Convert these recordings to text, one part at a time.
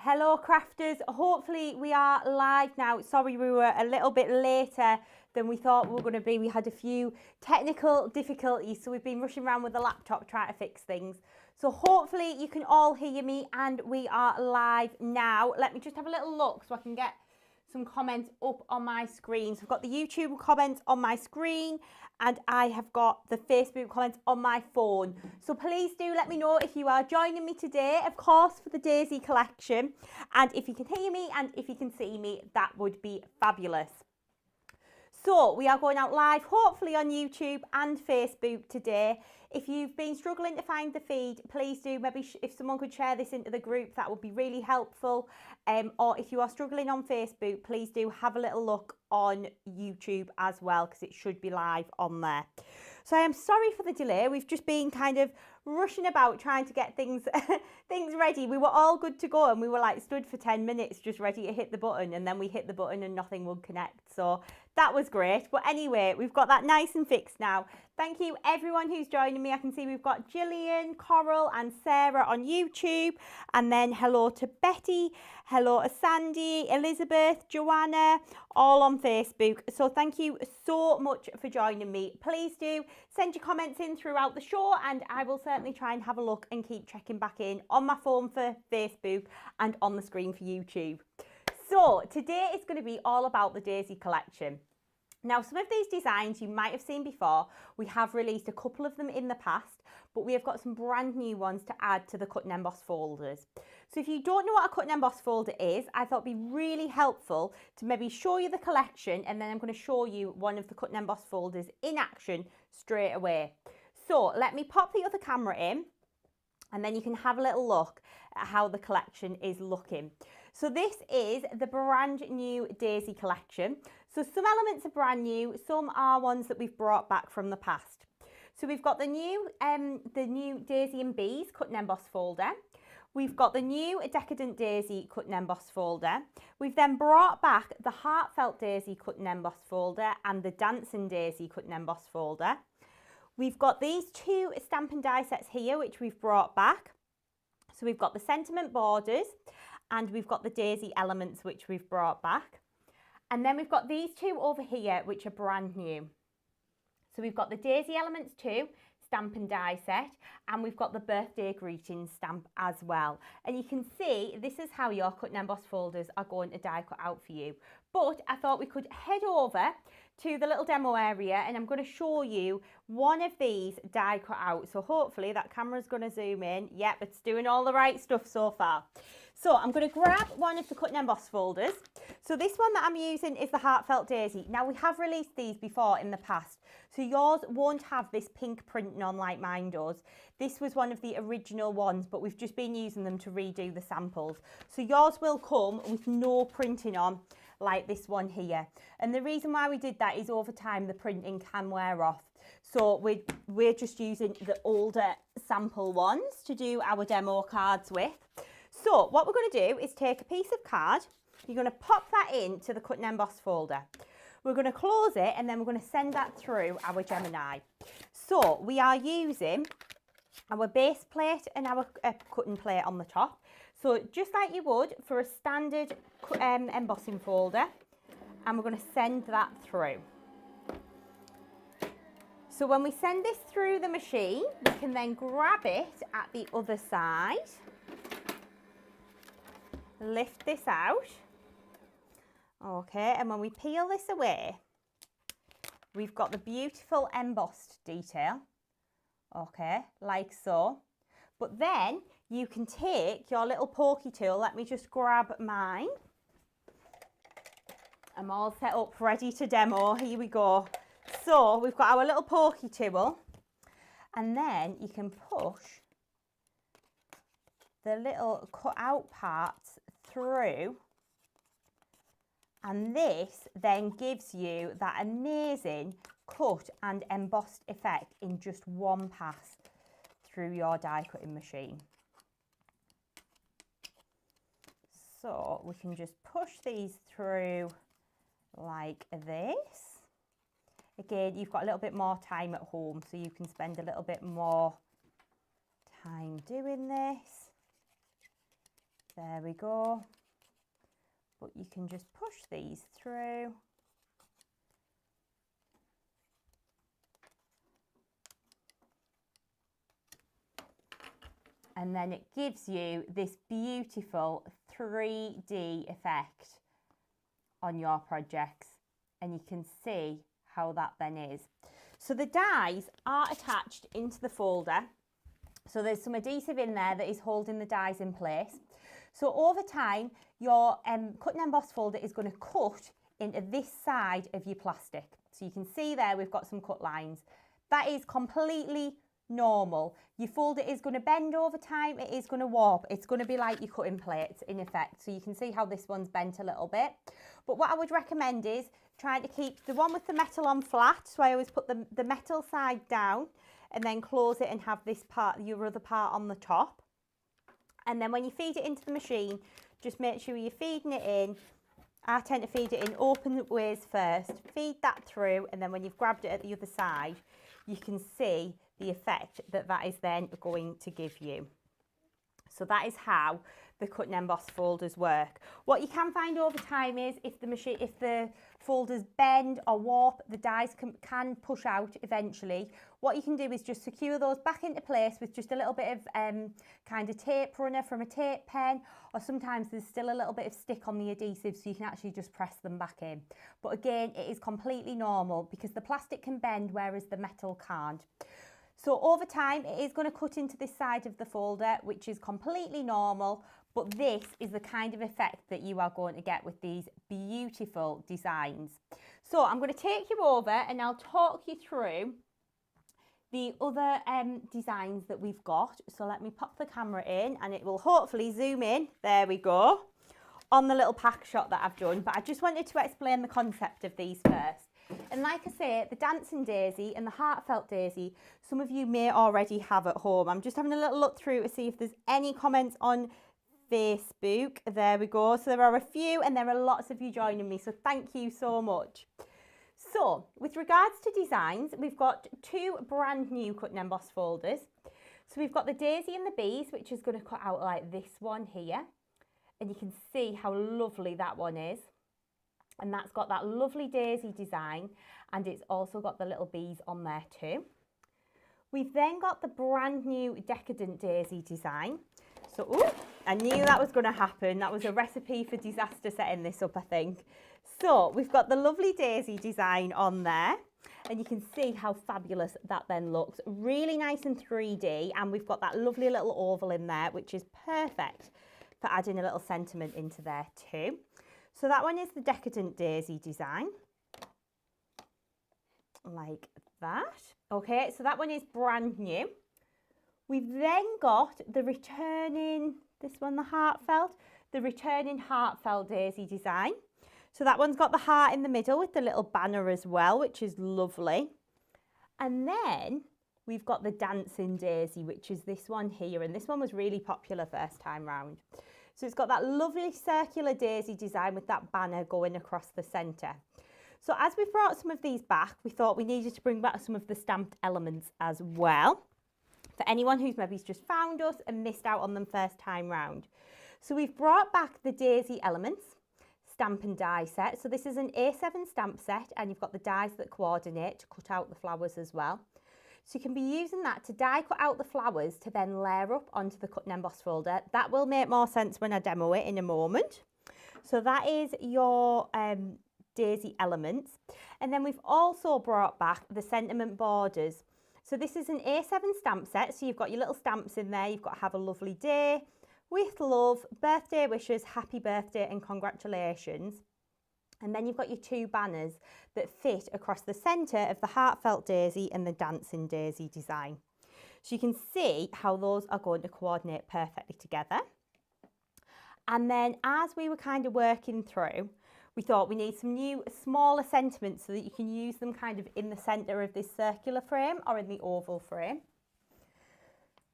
Hello crafters, hopefully we are live now. Sorry we were a little bit later than we thought we were going to be. We had a few technical difficulties, so we've been rushing around with the laptop trying to fix things. So hopefully you can all hear me and we are live now. Let me just have a little look so I can get some comments up on my screen. So I've got the YouTube comments on my screen and I have got the Facebook comments on my phone. So please do let me know if you are joining me today, of course, for the Daisy collection. And if you can hear me and if you can see me, that would be fabulous. So we are going out live, hopefully on YouTube and Facebook today. If you've been struggling to find the feed, please do, maybe if someone could share this into the group, that would be really helpful. Or if you are struggling on Facebook, please do have a little look on YouTube as well, because it should be live on there. So I am sorry for the delay. We've just been kind of rushing about trying to get things ready. We were all good to go and we were like stood for 10 minutes just ready to hit the button, and then we hit the button and nothing would connect. So that was great. But anyway, we've got that nice and fixed now. Thank you everyone who's joining me. I can see we've got Gillian, Coral and Sarah on YouTube. And then hello to Betty, hello to Sandy, Elizabeth, Joanna, all on Facebook. So thank you so much for joining me. Please do send your comments in throughout the show and I will certainly try and have a look and keep checking back in on my phone for Facebook and on the screen for YouTube. So today is going to be all about the Daisy collection. Now, some of these designs you might have seen before. We have released a couple of them in the past, but we have got some brand new ones to add to the cut and emboss folders. So if you don't know what a cut and emboss folder is, I thought it'd be really helpful to maybe show you the collection, and then I'm going to show you one of the cut and emboss folders in action straight away. So let me pop the other camera in, and then you can have a little look at how the collection is looking. So this is the brand new Daisy collection. So some elements are brand new, some are ones that we've brought back from the past. So we've got the new Daisy and Bees cut and emboss folder. We've got the new Decadent Daisy cut and emboss folder. We've then brought back the Heartfelt Daisy cut and emboss folder and the Dancing Daisy cut and emboss folder. We've got these two stamp and die sets here, which we've brought back. So we've got the Sentiment Borders and we've got the Daisy Elements, which we've brought back. And then we've got these two over here, which are brand new. So we've got the Daisy Elements 2 stamp and die set, and we've got the Birthday Greetings stamp as well. And you can see this is how your cut and emboss folders are going to die cut out for you. But I thought we could head over to the little demo area and I'm going to show you one of these die cut out. So hopefully that camera's going to zoom in. Yep, it's doing all the right stuff so far. So I'm going to grab one of the cut and emboss folders. So this one that I'm using is the Heartfelt Daisy. Now we have released these before in the past, so yours won't have this pink printing on like mine does. This was one of the original ones, but we've just been using them to redo the samples. So yours will come with no printing on like this one here. And the reason why we did that is over time the printing can wear off. So we're just using the older sample ones to do our demo cards with. So what we're going to do is take a piece of card. You're going to pop that into the cut and emboss folder. We're going to close it and then we're going to send that through our Gemini. So we are using our base plate and our cutting plate on the top. So just like you would for a standard embossing folder, and we're going to send that through. So when we send this through the machine, we can then grab it at the other side, lift this out. Okay, and when we peel this away, we've got the beautiful embossed detail. Okay, like so. But then you can take your little pokey tool. Let me just grab mine. I'm all set up, ready to demo. Here we go. So we've got our little pokey tool, and then you can push the little cut out parts through, and this then gives you that amazing cut and embossed effect in just one pass through your die cutting machine. So we can just push these through like this. Again, you've got a little bit more time at home, so you can spend a little bit more time doing this. There we go. But you can just push these through. And then it gives you this beautiful 3D effect on your projects. And you can see how that then is. So the dies are attached into the folder. So there's some adhesive in there that is holding the dies in place. So over time, your cut and emboss folder is going to cut into this side of your plastic. So you can see there we've got some cut lines. That is completely normal. Your folder is going to bend over time, it is going to warp, it's going to be like your cutting plates in effect. So you can see how this one's bent a little bit. But what I would recommend is trying to keep the one with the metal on flat. So I always put the metal side down and then close it and have this part, your other part on the top. And then when you feed it into the machine, just make sure you're feeding it in. I tend to feed it in open ways first, feed that through, and then when you've grabbed it at the other side, you can see the effect that that is then going to give you. So that is how the cut and emboss folders work. What you can find over time is if the folders bend or warp, the dies can push out eventually. What you can do is just secure those back into place with just a little bit of kind of tape runner from a tape pen, or sometimes there's still a little bit of stick on the adhesive so you can actually just press them back in. But again, it is completely normal because the plastic can bend whereas the metal can't. So over time, it is going to cut into this side of the folder, which is completely normal, but this is the kind of effect that you are going to get with these beautiful designs. So I'm going to take you over and I'll talk you through the other designs that we've got. So let me pop the camera in and it will hopefully zoom in. There we go, on the little pack shot that I've done. But I just wanted to explain the concept of these first. And like I say, the dancing daisy and the heartfelt daisy, some of you may already have at home. I'm just having a little look through to see if there's any comments on Facebook. There we go. So there are a few and there are lots of you joining me. So thank you so much. So with regards to designs, we've got two brand new cut and emboss folders. So we've got the daisy and the bees, which is going to cut out like this one here. And you can see how lovely that one is. And that's got that lovely daisy design, and it's also got the little bees on there too. We've then got the brand new decadent daisy design. So, ooh, I knew that was going to happen. That was a recipe for disaster setting this up, I think. So we've got the lovely daisy design on there, and you can see how fabulous that then looks. Really nice and 3D, and we've got that lovely little oval in there, which is perfect for adding a little sentiment into there too. So that one is the decadent daisy design, like that. Okay, so that one is brand new. We've then got the returning, this one, the heartfelt, the returning heartfelt daisy design. So that one's got the heart in the middle with the little banner as well, which is lovely. And then we've got the dancing daisy, which is this one here. And this one was really popular first time round. So it's got that lovely circular daisy design with that banner going across the centre. So as we brought some of these back, we thought we needed to bring back some of the stamped elements as well, for anyone who's maybe just found us and missed out on them first time round. So we've brought back the daisy elements, stamp and die set. So this is an A7 stamp set, and you've got the dies that coordinate to cut out the flowers as well. So you can be using that to die cut out the flowers to then layer up onto the cut and emboss folder. That will make more sense when I demo it in a moment. So that is your daisy elements. And then we've also brought back the sentiment borders. So this is an A7 stamp set. So you've got your little stamps in there. You've got have a lovely day, with love, birthday wishes, happy birthday and congratulations. And then you've got your two banners that fit across the centre of the heartfelt daisy and the dancing daisy design. So you can see how those are going to coordinate perfectly together. And then as we were kind of working through, we thought we need some new smaller sentiments so that you can use them kind of in the centre of this circular frame or in the oval frame.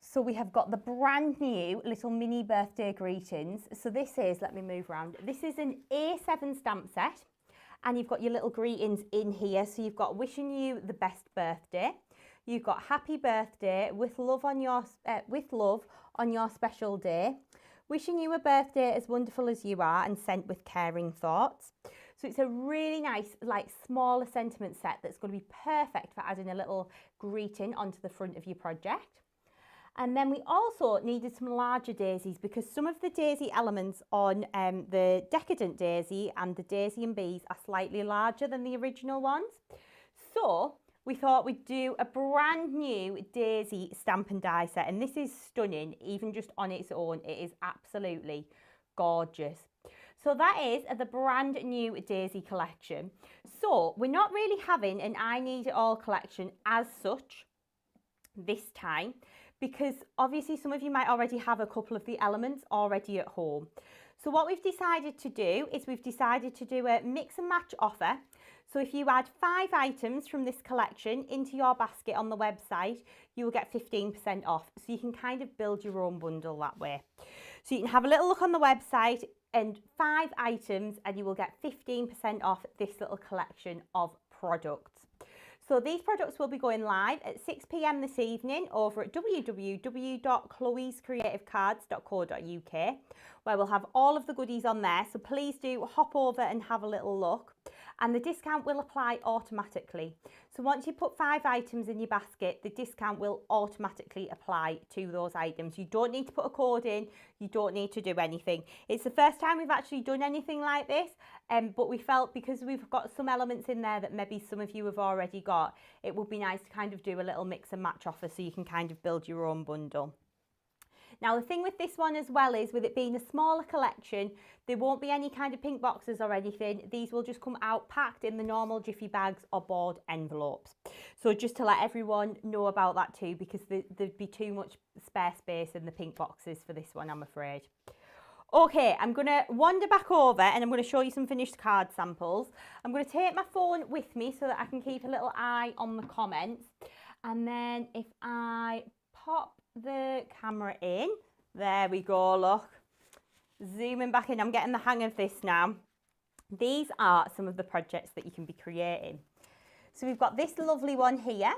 So we have got the brand new little mini birthday greetings. So this is, let me move around. This is an A7 stamp set, and you've got your little greetings in here. So you've got wishing you the best birthday. You've got happy birthday with love on your special day. Wishing you a birthday as wonderful as you are and sent with caring thoughts. So it's a really nice, like, smaller sentiment set that's going to be perfect for adding a little greeting onto the front of your project. And then we also needed some larger daisies because some of the daisy elements on the Decadent daisy and the Daisy and Bees are slightly larger than the original ones. So we thought we'd do a brand new daisy stamp and die set, and this is stunning. Even just on its own, it is absolutely gorgeous. So that is the brand new daisy collection. So we're not really having an I Need It All collection as such this time, because obviously some of you might already have a couple of the elements already at home. So what we've decided to do is we've decided to do a mix and match offer. So if you add 5 items from this collection into your basket on the website, you will get 15% off. So you can kind of build your own bundle that way. So you can have a little look on the website and 5 items and you will get 15% off this little collection of products. So these products will be going live at 6 p.m. this evening over at www.chloescreativecards.co.uk, where we'll have all of the goodies on there. So please do hop over and have a little look. And the discount will apply automatically. So once you put 5 items in your basket, the discount will automatically apply to those items. You don't need to put a code in, you don't need to do anything. It's the first time we've actually done anything like this, but we felt because we've got some elements in there that maybe some of you have already got, it would be nice to kind of do a little mix and match offer so you can kind of build your own bundle. Now the thing with this one as well is, with it being a smaller collection, there won't be any kind of pink boxes or anything. These will just come out packed in the normal Jiffy bags or board envelopes. So just to let everyone know about that too, because there'd be too much spare space in the pink boxes for this one, I'm afraid. Okay, I'm going to wander back over and I'm going to show you some finished card samples. I'm going to take my phone with me so that I can keep a little eye on the comments. And then if I pop the camera in, there we go, look, zooming back in, I'm getting the hang of this now. These are some of the projects that you can be creating. So we've got this lovely one here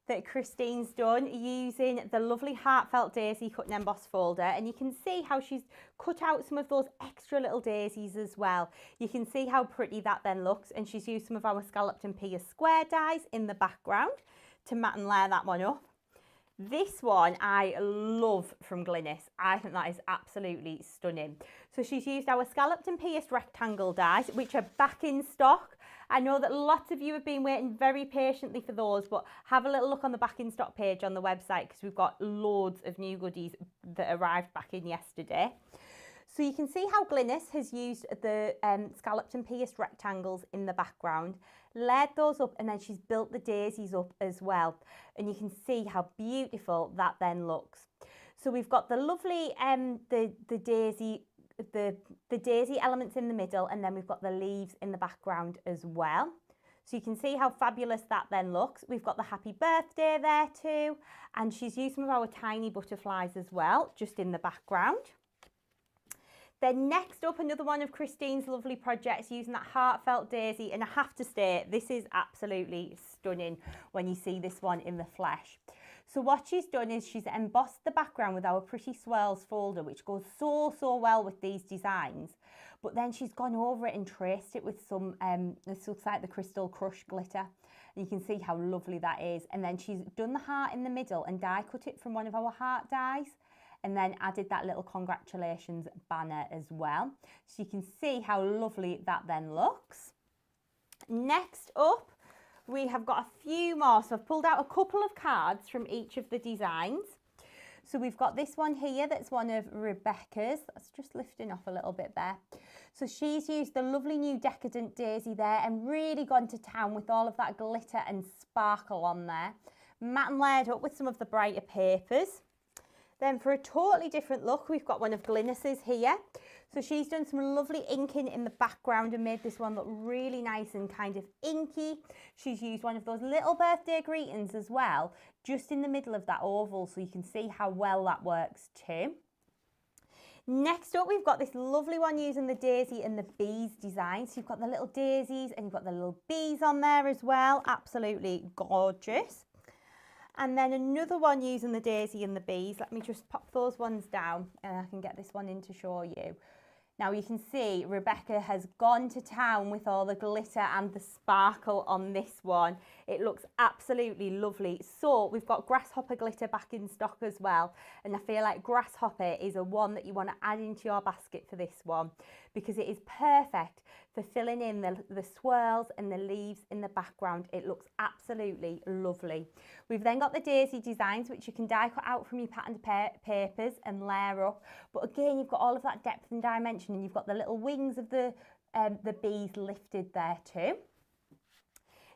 that Christine's done using the lovely Heartfelt Daisy cut and emboss folder, and you can see how she's cut out some of those extra little daisies as well. You can see how pretty that then looks, and she's used some of our scalloped and pierced square dies in the background to mat and layer that one up. This one I love from Glynis. I think that is absolutely stunning. So she's used our scalloped and pierced rectangle dies, which are back in stock. I know that lots of you have been waiting very patiently for those, but have a little look on the back in stock page on the website because we've got loads of new goodies that arrived back in yesterday. So you can see how Glynis has used the scalloped and pierced rectangles in the background, layered those up, and then she's built the daisies up as well. And you can see how beautiful that then looks. So we've got the lovely the daisy elements in the middle, and then we've got the leaves in the background as well. So you can see how fabulous that then looks. We've got the happy birthday there too, and she's used some of our tiny butterflies as well, just in the background. Then next up, another one of Christine's lovely projects using that Heartfelt Daisy, and I have to say, this is absolutely stunning when you see this one in the flesh. So what she's done is she's embossed the background with our Pretty Swirls folder, which goes so well with these designs. But then she's gone over it and traced it with some, this looks like the Crystal Crush glitter. And you can see how lovely that is. And then she's done the heart in the middle and die cut it from one of our heart dies. And then added that little congratulations banner as well. So you can see how lovely that then looks. Next up, we have got a few more. So I've pulled out a couple of cards from each of the designs. So we've got this one here, that's one of Rebecca's. That's just lifting off a little bit there. So she's used the lovely new Decadent Daisy there and really gone to town with all of that glitter and sparkle on there. Matte and layered up with some of the brighter papers. Then for a totally different look, we've got one of Glynis's here. So she's done some lovely inking in the background and made this one look really nice and kind of inky. She's used one of those little birthday greetings as well, just in the middle of that oval, so you can see how well that works too. Next up, we've got this lovely one using the daisy and the bees design. So you've got the little daisies and you've got the little bees on there as well. Absolutely gorgeous. And then another one using the daisy and the bees. Let me just pop those ones down and I can get this one in to show you. Now you can see Rebecca has gone to town with all the glitter and the sparkle on this one. It looks absolutely lovely. So we've got grasshopper glitter back in stock as well. And I feel like grasshopper is a one that you want to add into your basket for this one, because it is perfect for filling in the swirls and the leaves in the background. It looks absolutely lovely. We've then got the daisy designs, which you can die cut out from your patterned papers and layer up. But again, you've got all of that depth and dimension, and you've got the little wings of the bees lifted there too.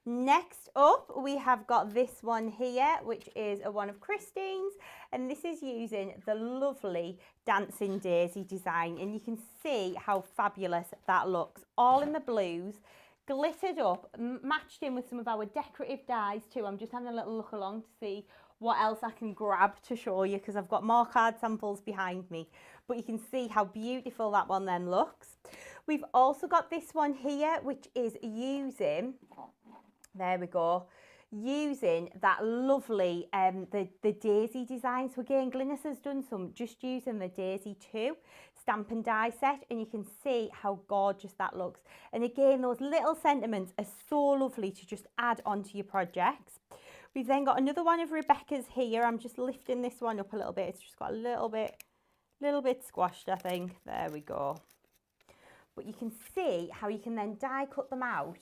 Next up, we have got this one here, which is a one of Christine's, and this is using the lovely dancing daisy design, and you can see how fabulous that looks, all in the blues, glittered up, matched in with some of our decorative dies too. I'm just having a little look along to see what else I can grab to show you, because I've got more card samples behind me, but you can see how beautiful that one then looks. We've also got this one here, which is using, there we go, using that lovely the daisy design. So again, Glynis has done some just using the daisy too, stamp and die set, and you can see how gorgeous that looks. And again, those little sentiments are so lovely to just add onto your projects. We've then got another one of Rebecca's here. I'm just lifting this one up a little bit. It's just got a little bit squashed, I think. There we go. But you can see how you can then die cut them out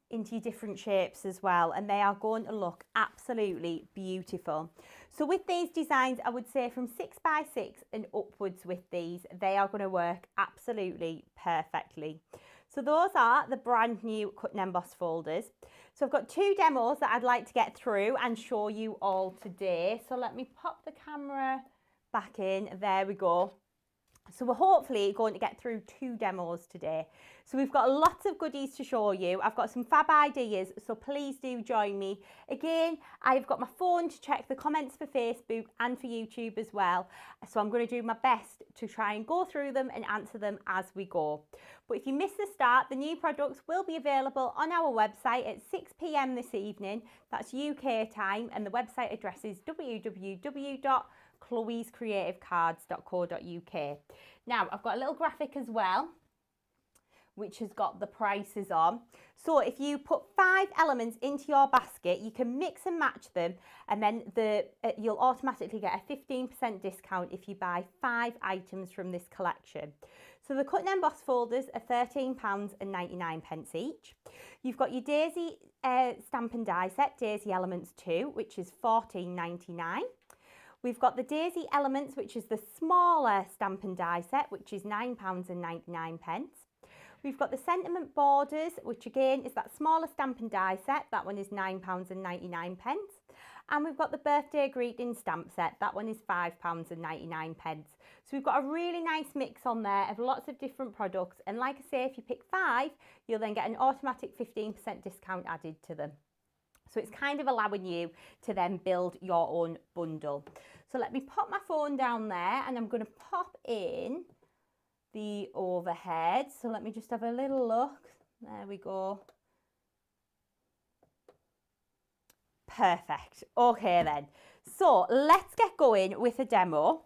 into your different shapes as well, and they are going to look absolutely beautiful. So with these designs, I would say from 6x6 and upwards with these, they are going to work absolutely perfectly. So those are the brand new cut and emboss folders. So I've got two demos that I'd like to get through and show you all today. So let me pop the camera back in. There we go. So we're hopefully going to get through two demos today. So we've got lots of goodies to show you. I've got some fab ideas, so please do join me. Again, I've got my phone to check the comments for Facebook and for YouTube as well. So I'm going to do my best to try and go through them and answer them as we go. But if you miss the start, the new products will be available on our website at 6 p.m. this evening. That's UK time, and the website address is www.chloescreativecards.co.uk. Now, I've got a little graphic as well, which has got the prices on. So if you put 5 elements into your basket, you can mix and match them, and then you'll automatically get a 15% discount if you buy 5 items from this collection. So the cut and emboss folders are £13.99 each. You've got your daisy stamp and die set, Daisy Elements 2, which is £14.99. We've got the Daisy Elements, which is the smaller stamp and die set, which is £9.99. We've got the Sentiment Borders, which again is that smaller stamp and die set. That one is £9.99. And we've got the Birthday Greeting Stamp Set. That one is £5.99. So we've got a really nice mix on there of lots of different products. And like I say, if you pick 5, you'll then get an automatic 15% discount added to them. So it's kind of allowing you to then build your own bundle. So let me pop my phone down there, and I'm going to pop in the overhead. So let me just have a little look. There we go. Perfect. Okay then. So let's get going with a demo.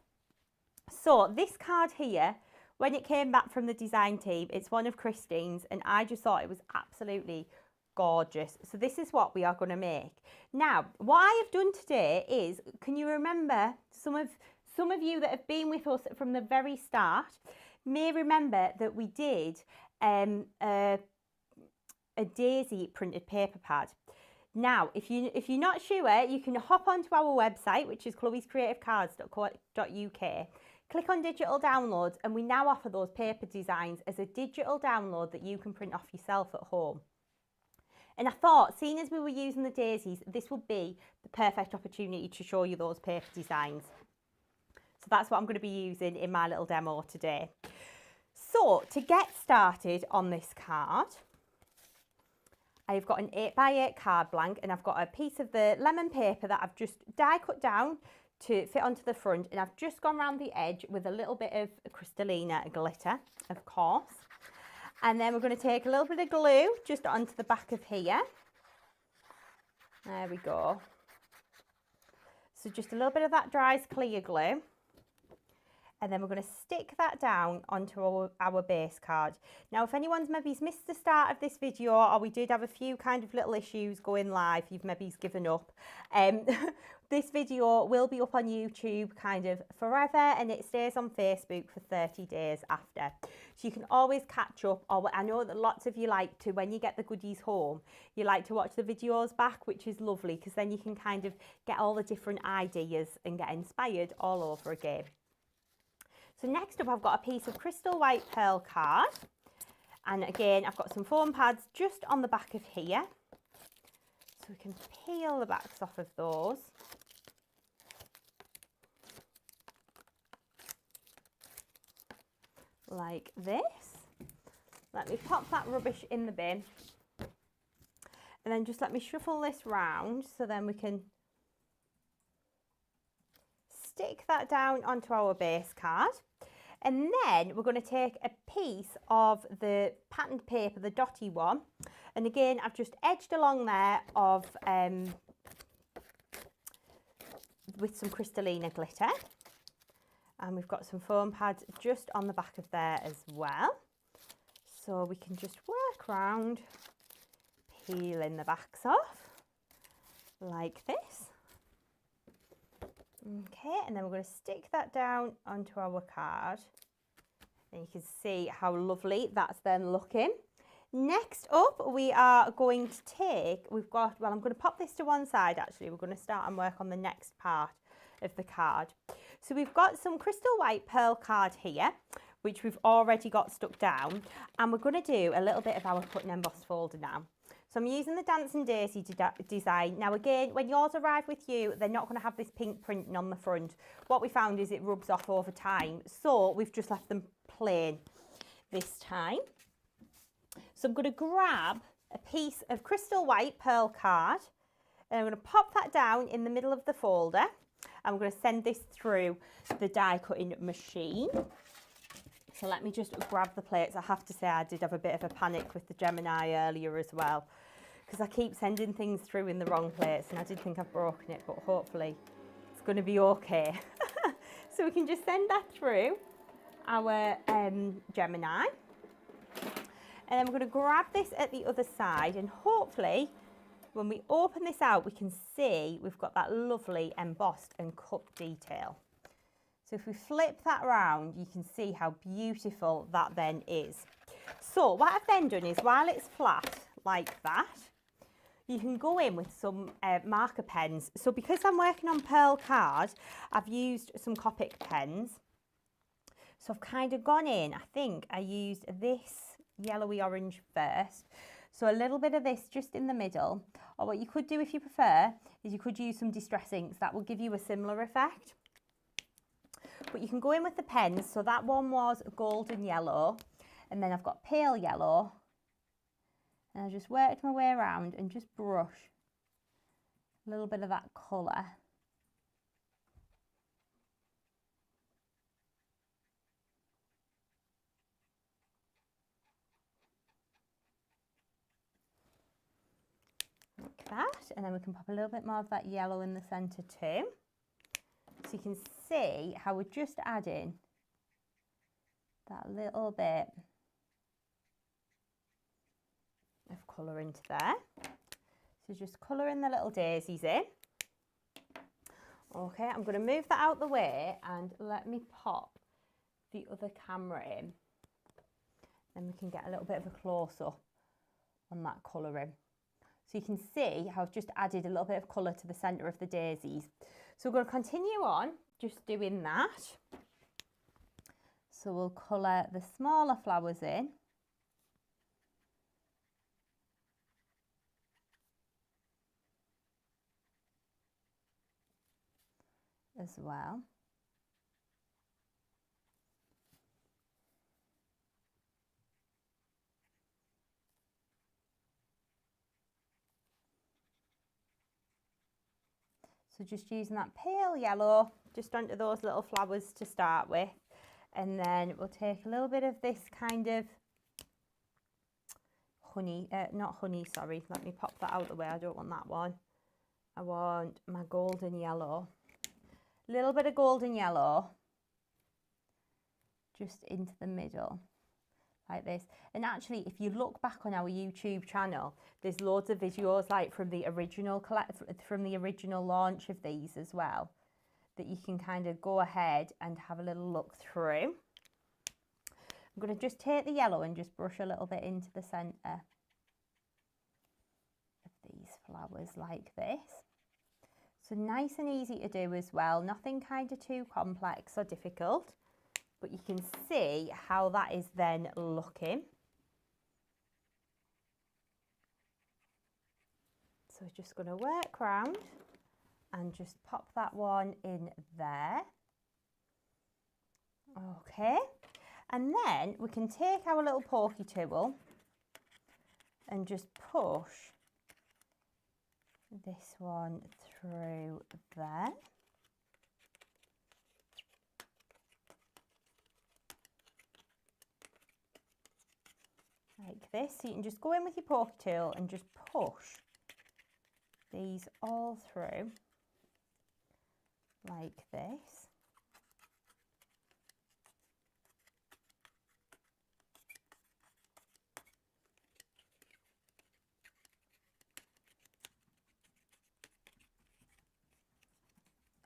So this card here, when it came back from the design team, it's one of Christine's, and I just thought it was absolutely gorgeous. So this is what we are going to make. Now, what I have done today is, can you remember, some of you that have been with us from the very start may remember that we did a daisy printed paper pad. Now, if you're not sure, you can hop onto our website, which is chloescreativecards.co.uk, click on digital downloads, and we now offer those paper designs as a digital download that you can print off yourself at home. And I thought, seeing as we were using the daisies, this would be the perfect opportunity to show you those paper designs. So that's what I'm going to be using in my little demo today. So to get started on this card, I've got an 8x8 card blank, and I've got a piece of the lemon paper that I've just die cut down to fit onto the front, and I've just gone around the edge with a little bit of Crystallina glitter, of course. And then we're going to take a little bit of glue just onto the back of here. There we go. So just a little bit of that dry clear glue. And then we're going to stick that down onto our base card. Now, if anyone's maybe missed the start of this video, or we did have a few kind of little issues going live, you've maybe given up. This video will be up on YouTube kind of forever, and it stays on Facebook for 30 days after. So you can always catch up. Or I know that lots of you like to, when you get the goodies home, you like to watch the videos back, which is lovely, because then you can kind of get all the different ideas and get inspired all over again. So next up, I've got a piece of crystal white pearl card. And again, I've got some foam pads just on the back of here. So we can peel the backs off of those. Like this. Let me pop that rubbish in the bin. And then just let me shuffle this round so then we can stick that down onto our base card. And then we're going to take a piece of the patterned paper, the dotty one. And again, I've just edged along there of with some Crystallina glitter. And we've got some foam pads just on the back of there as well. So we can just work around, peeling the backs off like this. Okay, and then we're going to stick that down onto our card. And you can see how lovely that's then looking. Next up, we are going to take, I'm going to pop this to one side actually. We're going to start and work on the next part of the card. So we've got some crystal white pearl card here, which we've already got stuck down. And we're going to do a little bit of our cut and emboss folder now. So I'm using the Dancing Daisy design. Now again, when yours arrive with you, they're not going to have this pink printing on the front. What we found is it rubs off over time. So we've just left them plain this time. So I'm going to grab a piece of crystal white pearl card and I'm going to pop that down in the middle of the folder. I'm going to send this through the die cutting machine. So let me just grab the plates. I have to say I did have a bit of a panic with the Gemini earlier as well, because I keep sending things through in the wrong plates and I did think I've broken it, but hopefully it's going to be okay. So we can just send that through our Gemini. And then we're going to grab this at the other side, and hopefully when we open this out we can see we've got that lovely embossed and cut detail. So if we flip that around, you can see how beautiful that then is. So what I've then done is, while it's flat like that, you can go in with some marker pens. So because I'm working on pearl card, I've used some Copic pens. So I've kind of gone in, I think I used this yellowy orange first. So a little bit of this just in the middle. Or what you could do if you prefer, is you could use some Distress inks. That will give you a similar effect. But you can go in with the pens. So that one was golden yellow, and then I've got pale yellow, and I just worked my way around and just brush a little bit of that colour. Like that, and then we can pop a little bit more of that yellow in the centre too. So you can see how we're just adding that little bit of colour into there. So just colouring the little daisies in. Okay, I'm going to move that out the way and let me pop the other camera in. Then we can get a little bit of a close-up on that colouring. So you can see how I've just added a little bit of colour to the centre of the daisies. So we're going to continue on just doing that. So we'll colour the smaller flowers in. As well. So just using that pale yellow just onto those little flowers to start with. And then we'll take a little bit of this kind of honey, not honey, sorry. Let me pop that out of the way. I don't want that one. I want my golden yellow. little bit of golden yellow just into the middle like this. And actually, if you look back on our YouTube channel, there's loads of videos like from the original launch of these as well, that you can kind of go ahead and have a little look through. I'm going to just take the yellow and just brush a little bit into the centre of these flowers like this. So nice and easy to do as well, nothing kind of too complex or difficult, but you can see how that is then looking. So we're just going to work round and just pop that one in there. Okay, and then we can take our little pokey tool and just push this one through there. Like this. So you can just go in with your pokey tool and just push these all through like this.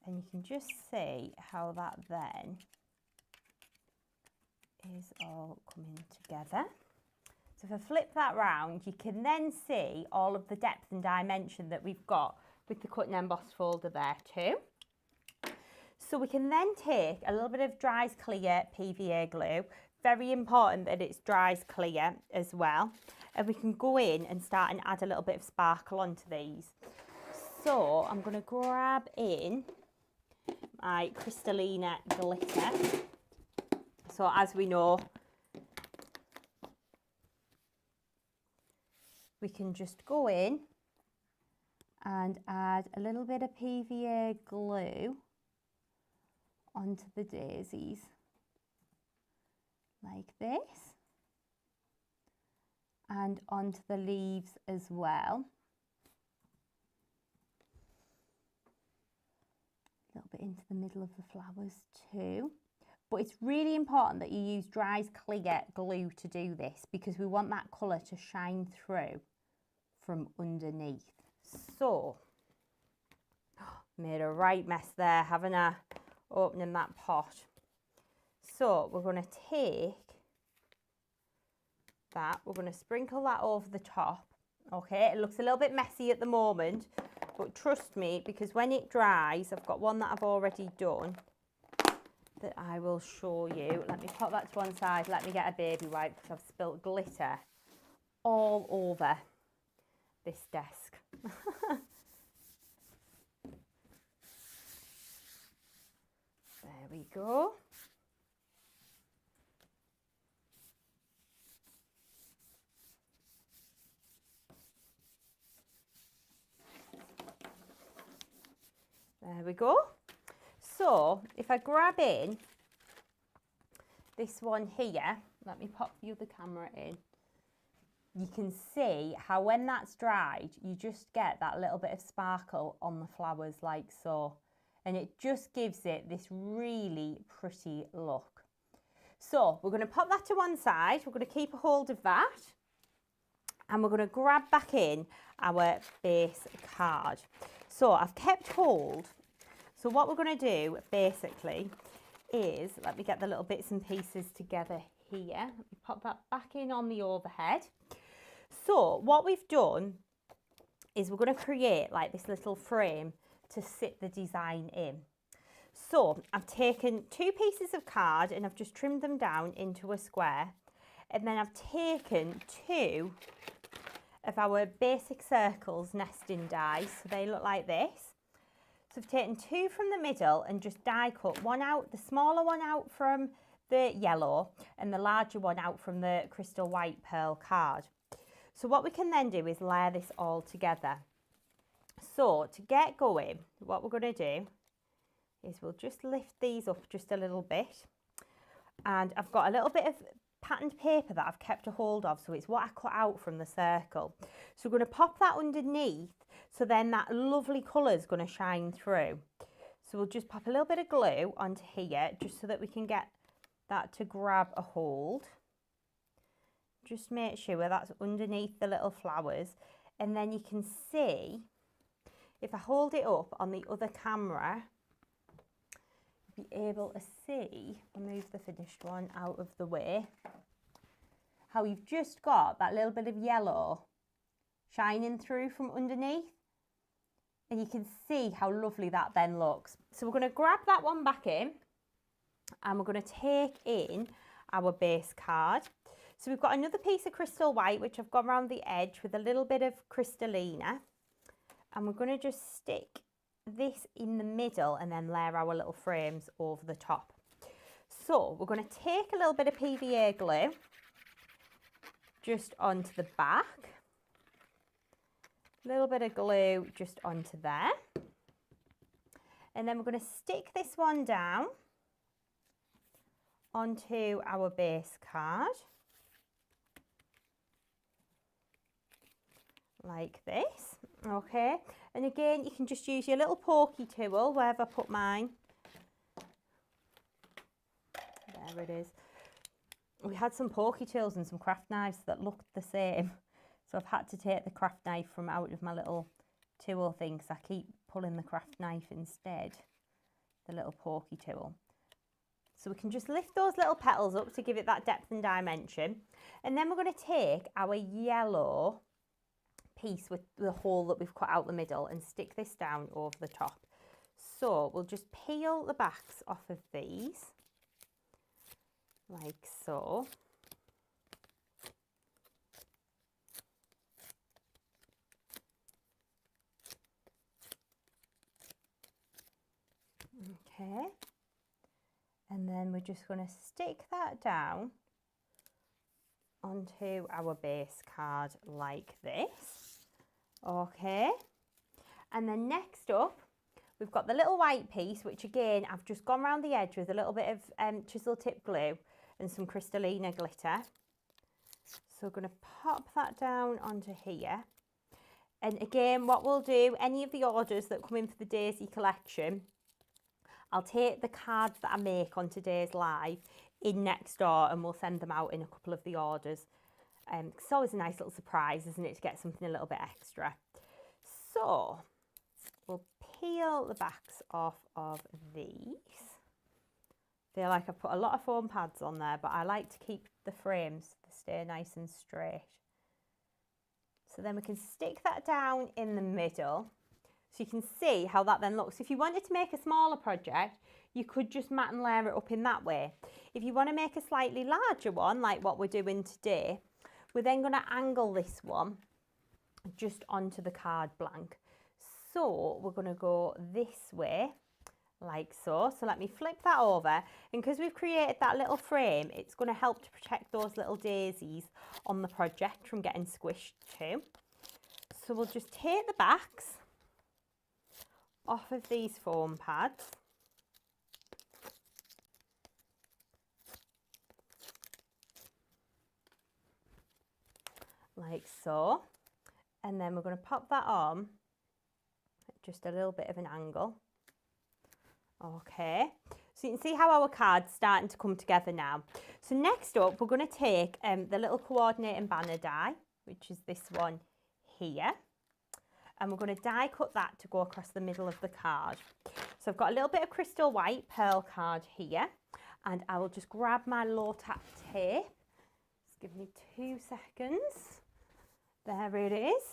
And you can just see how that then is all coming together. So if I flip that round, you can then see all of the depth and dimension that we've got with the cut and emboss folder there too. So we can then take a little bit of dries clear PVA glue, very important that it's dries clear as well, and we can go in and start and add a little bit of sparkle onto these. So I'm going to grab in my Crystallina glitter. So as we know, we can just go in and add a little bit of PVA glue onto the daisies like this, and onto the leaves as well. A little bit into the middle of the flowers too. But it's really important that you use dries clear glue to do this, because we want that colour to shine through from underneath. So, made a right mess there, haven't I? Opening that pot. So we're going to take that, we're going to sprinkle that over the top. Okay, it looks a little bit messy at the moment, but trust me, because when it dries, I've got one that I've already done that I will show you. Let me pop that to one side. Let me get a baby wipe, because I've spilt glitter all over this desk. There we go. There we go. So if I grab in this one here, let me pop the other camera in. You can see how when that's dried, you just get that little bit of sparkle on the flowers like so. And it just gives it this really pretty look. So we're going to pop that to one side. We're going to keep a hold of that. And we're going to grab back in our base card. So I've kept hold. So what we're going to do basically is, let me get the little bits and pieces together here. Let me pop that back in on the overhead. So what we've done is we're going to create like this little frame to sit the design in. So I've taken 2 pieces of card and I've just trimmed them down into a square. And then I've taken 2 of our basic circles nesting dies. So they look like this. So I've taken 2 from the middle and just die cut one out, the smaller one out from the yellow and the larger one out from the crystal white pearl card. So what we can then do is layer this all together. So to get going, what we're going to do is we'll just lift these up just a little bit. And I've got a little bit of patterned paper that I've kept a hold of, so it's what I cut out from the circle. So we're going to pop that underneath, so then that lovely colour is going to shine through. So we'll just pop a little bit of glue onto here just so that we can get that to grab a hold. Just make sure that's underneath the little flowers. And then you can see, if I hold it up on the other camera, you'll be able to see, I'll move the finished one out of the way, how you've just got that little bit of yellow shining through from underneath. And you can see how lovely that then looks. So we're going to grab that one back in and we're going to take in our base card. So we've got another piece of crystal white, which I've gone around the edge with a little bit of crystallina. And we're going to just stick this in the middle and then layer our little frames over the top. So we're going to take a little bit of PVA glue just onto the back. A little bit of glue just onto there. And then we're going to stick this one down onto our base card. Like this. Okay. And again, you can just use your little pokey tool, wherever I put mine. There it is. We had some pokey tools and some craft knives that looked the same. So I've had to take the craft knife from out of my little tool thing because I keep pulling the craft knife instead, the little pokey tool. So we can just lift those little petals up to give it that depth and dimension. And then we're going to take our yellow piece with the hole that we've cut out the middle and stick this down over the top. So we'll just peel the backs off of these, like so. Okay, and then we're just going to stick that down onto our base card like this. Okay, and then next up we've got the little white piece, which again I've just gone around the edge with a little bit of chisel tip glue and some crystallina glitter. So we're going to pop that down onto here. And again, what we'll do, any of the orders that come in for the Daisy collection, I'll take the cards that I make on today's live in next door and we'll send them out in a couple of the orders. It's always a nice little surprise, isn't it, to get something a little bit extra. So we'll peel the backs off of these. Feel like I've put a lot of foam pads on there, but I like to keep the frames to stay nice and straight. So then we can stick that down in the middle. So you can see how that then looks. If you wanted to make a smaller project, you could just mat and layer it up in that way. If you want to make a slightly larger one, like what we're doing today, we're then going to angle this one just onto the card blank. So we're going to go this way, like so. So let me flip that over. And because we've created that little frame, it's going to help to protect those little daisies on the project from getting squished too. So we'll just take the backs off of these foam pads. Like so. And then we're going to pop that on at just a little bit of an angle. Okay. So you can see how our card's starting to come together now. So next up, we're going to take the little coordinating banner die, which is this one here. And we're going to die cut that to go across the middle of the card. So I've got a little bit of crystal white pearl card here, and I will just grab my low tap tape. Just give me 2 seconds. There it is.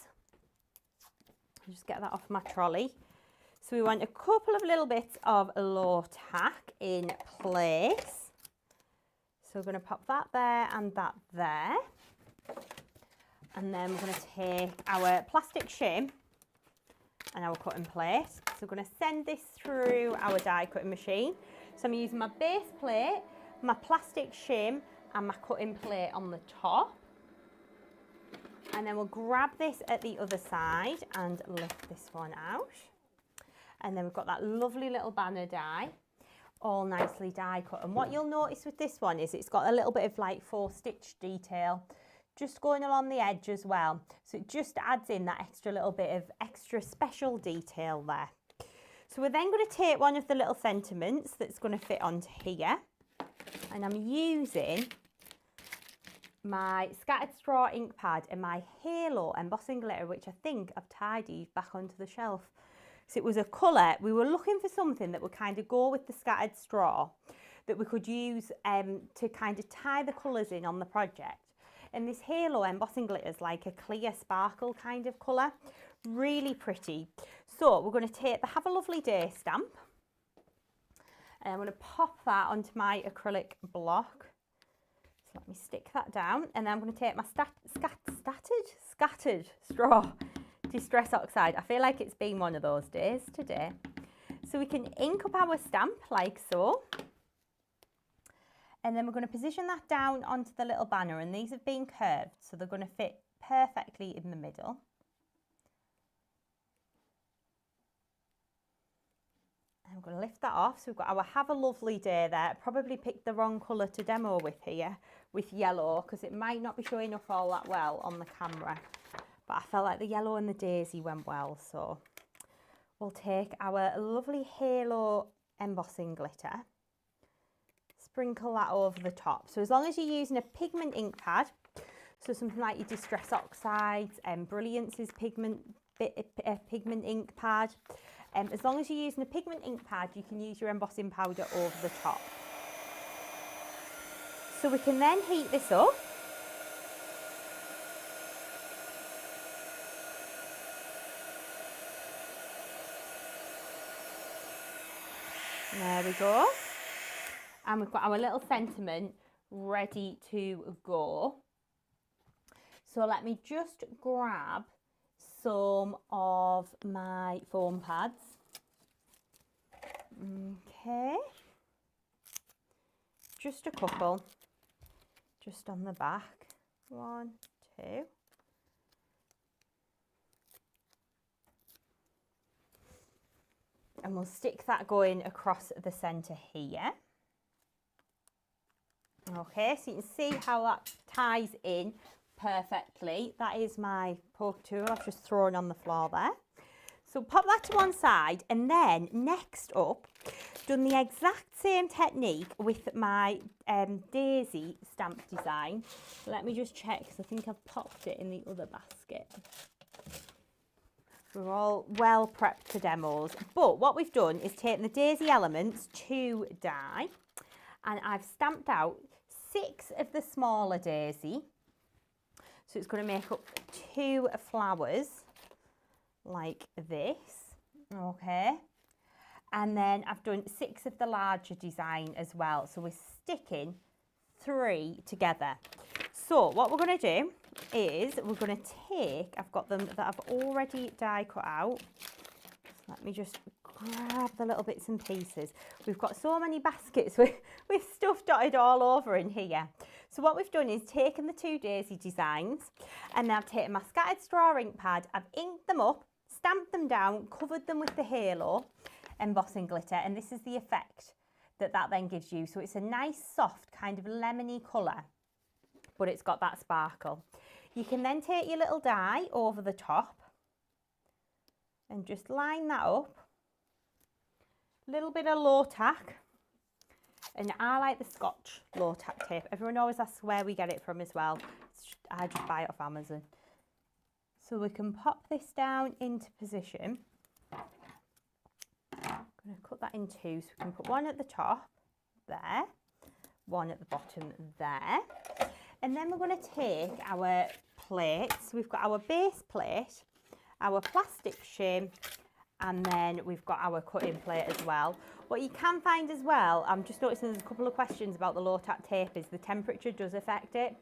I'll just get that off my trolley. So we want a couple of little bits of low tack in place. So we're going to pop that there and that there. And then we're going to take our plastic shim and our cutting plate. So we're going to send this through our die cutting machine. So I'm using my base plate, my plastic shim and my cutting plate on the top. And then we'll grab this at the other side and lift this one out. And then we've got that lovely little banner die, all nicely die cut. And what you'll notice with this one is it's got a little bit of like 4-stitch detail just going along the edge as well. So it just adds in that extra little bit of extra special detail there. So we're then going to take one of the little sentiments that's going to fit onto here, and I'm using my scattered straw ink pad and my Halo embossing glitter, which I think I've tidied back onto the shelf. So it was a colour, we were looking for something that would kind of go with the scattered straw, that we could use to kind of tie the colours in on the project. And this Halo embossing glitter is like a clear sparkle kind of colour, really pretty. So we're going to take the Have a Lovely Day stamp, and I'm going to pop that onto my acrylic block. So let me stick that down, and then I'm going to take my scattered straw Distress Oxide. I feel like it's been one of those days today. So we can ink up our stamp like so. And then we're going to position that down onto the little banner, and these have been curved, so they're going to fit perfectly in the middle. And I'm going to lift that off. So we've got our Have a Lovely Day there. I probably picked the wrong colour to demo with here, with yellow, because it might not be showing up all that well on the camera. But I felt like the yellow and the daisy went well, so we'll take our lovely Halo embossing glitter, sprinkle that over the top. So as long as you're using a pigment ink pad, so something like your Distress Oxides and Brilliance's pigment ink pad, as long as you're using a pigment ink pad, you can use your embossing powder over the top. So we can then heat this up. There we go. And we've got our little sentiment ready to go. So let me just grab some of my foam pads. Okay. Just a couple. Just on the back. 1, 2. And we'll stick that going across the centre here. Okay, so you can see how that ties in perfectly. That is my poke tool I've just thrown on the floor there. So pop that to one side, and then next up, done the exact same technique with my daisy stamp design. Let me just check, because I think I've popped it in the other basket. We're all well prepped for demos, but what we've done is taken the daisy elements to die, and I've stamped out 6 of the smaller daisy. So it's going to make up 2 flowers like this, okay? And then I've done 6 of the larger design as well. So we're sticking 3 together. So what we're going to do is we're going to take, I've got them that I've already die cut out. So let me just grab the little bits and pieces. We've got so many baskets with stuff dotted all over in here. So what we've done is taken the 2 daisy designs, and now I've taken my scattered straw ink pad, I've inked them up, stamped them down, covered them with the Halo embossing glitter, and this is the effect that then gives you. So it's a nice soft kind of lemony colour, but it's got that sparkle. You can then take your little die over the top and just line that up. A little bit of low tack, and I like the Scotch low tack tape. Everyone always asks where we get it from as well. I just buy it off Amazon. So we can pop this down into position. I'm going to cut that in 2, so we can put one at the top there, one at the bottom there. And then we're going to take our plates. We've got our base plate, our plastic shim, and then we've got our cutting plate as well. What you can find as well, I'm just noticing there's a couple of questions about the low tack tape, is the temperature does affect it.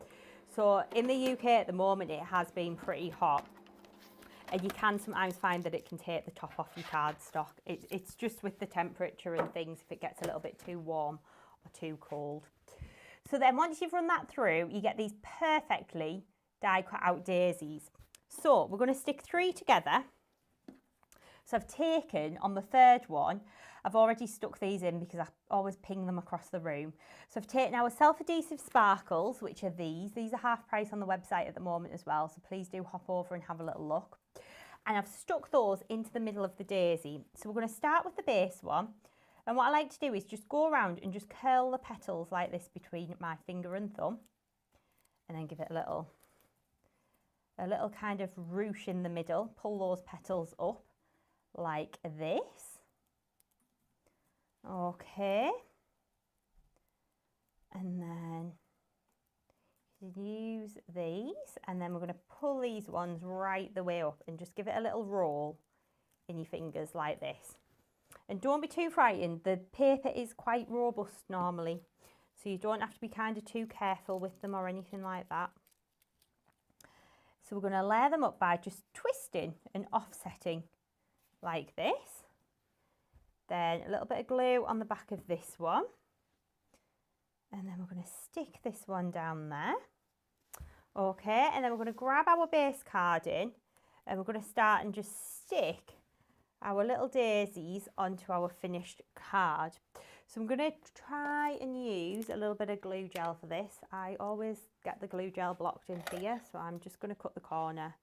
So in the UK at the moment it has been pretty hot, and you can sometimes find that it can take the top off your cardstock. It's just with the temperature and things, if it gets a little bit too warm or too cold. So then once you've run that through, you get these perfectly die cut out daisies. So we're going to stick 3 together. So I've taken, on the 3rd one, I've already stuck these in because I always ping them across the room. So I've taken our self-adhesive sparkles, which are these. These are half price on the website at the moment as well, so please do hop over and have a little look. and I've stuck those into the middle of the daisy. So we're going to start with the base one, and what I like to do is just go around and just curl the petals like this between my finger and thumb, and then give it a little kind of ruche in the middle. Pull those petals up like this. Okay, and then use these, and then we're going to pull these ones right the way up and just give it a little roll in your fingers like this. And don't be too frightened, the paper is quite robust normally, so you don't have to be kind of too careful with them or anything like that. So we're going to layer them up by just twisting and offsetting like this. Then a little bit of glue on the back of this one, and then we're going to stick this one down there. Okay, and then we're going to grab our base card in, and we're going to start and just stick our little daisies onto our finished card. So I'm going to try and use a little bit of glue gel for this. I always get the glue gel blocked in here, so I'm just going to cut the corner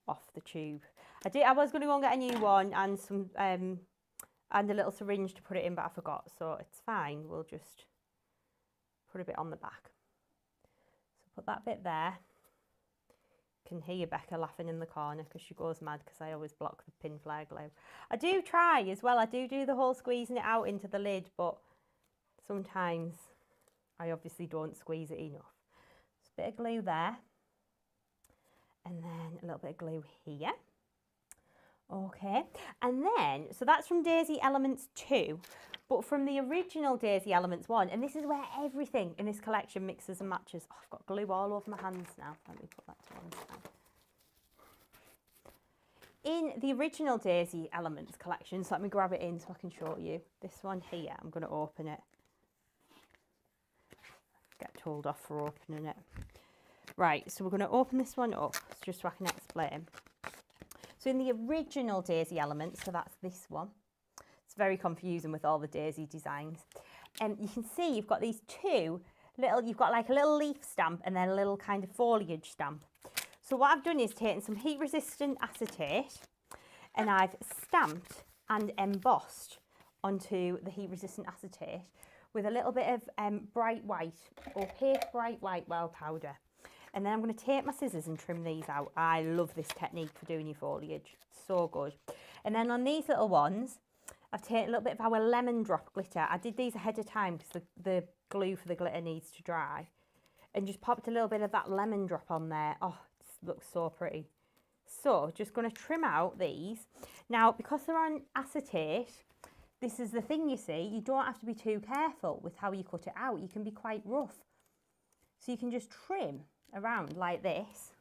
off the tube. I was going to go and get a new one and some and a little syringe to put it in, but I forgot, so it's fine. We'll just put a bit on the back. So put that bit there. Can hear Becca laughing in the corner because she goes mad because I always block the pin flare glue. I do try as well. I do the whole squeezing it out into the lid, but sometimes I obviously don't squeeze it enough. Just a bit of glue there, and then a little bit of glue here. Okay, and then, so that's from Daisy Elements 2, but from the original Daisy Elements 1, and this is where everything in this collection mixes and matches. Oh, I've got glue all over my hands now. Let me put that to one side. In the original Daisy Elements collection, so let me grab it in so I can show you. This one here, I'm going to open it. Get told off for opening it. Right, so we're going to open this one up just so I can explain. So in the original Daisy Elements, so that's this one. It's very confusing with all the daisy designs. And you can see you've got these two little, you've got like a little leaf stamp and then a little kind of foliage stamp. So what I've done is taken some heat resistant acetate and I've stamped and embossed onto the heat resistant acetate with a little bit of bright white, opaque bright white wow powder. And then I'm going to take my scissors and trim these out. I love this technique for doing your foliage. So good. And then on these little ones, I've taken a little bit of our lemon drop glitter. I did these ahead of time because the glue for the glitter needs to dry. And just popped a little bit of that lemon drop on there. Oh, it looks so pretty. So just going to trim out these. Now, because they're on acetate, this is the thing, you see. You don't have to be too careful with how you cut it out. You can be quite rough. So you can just trim around like this,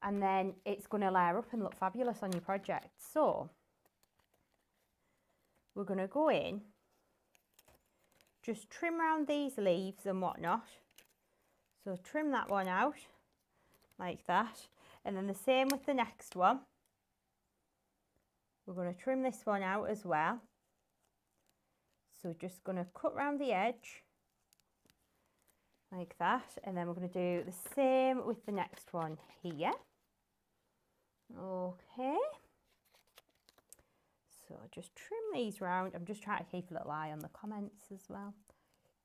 and then it's going to layer up and look fabulous on your project. So we're going to go in, just trim around these leaves and whatnot. So trim that one out like that, and then the same with the next one. We're going to trim this one out as well. So just going to cut around the edge like that, and then we're going to do the same with the next one here. Okay, so just trim these round. I'm just trying to keep a little eye on the comments as well.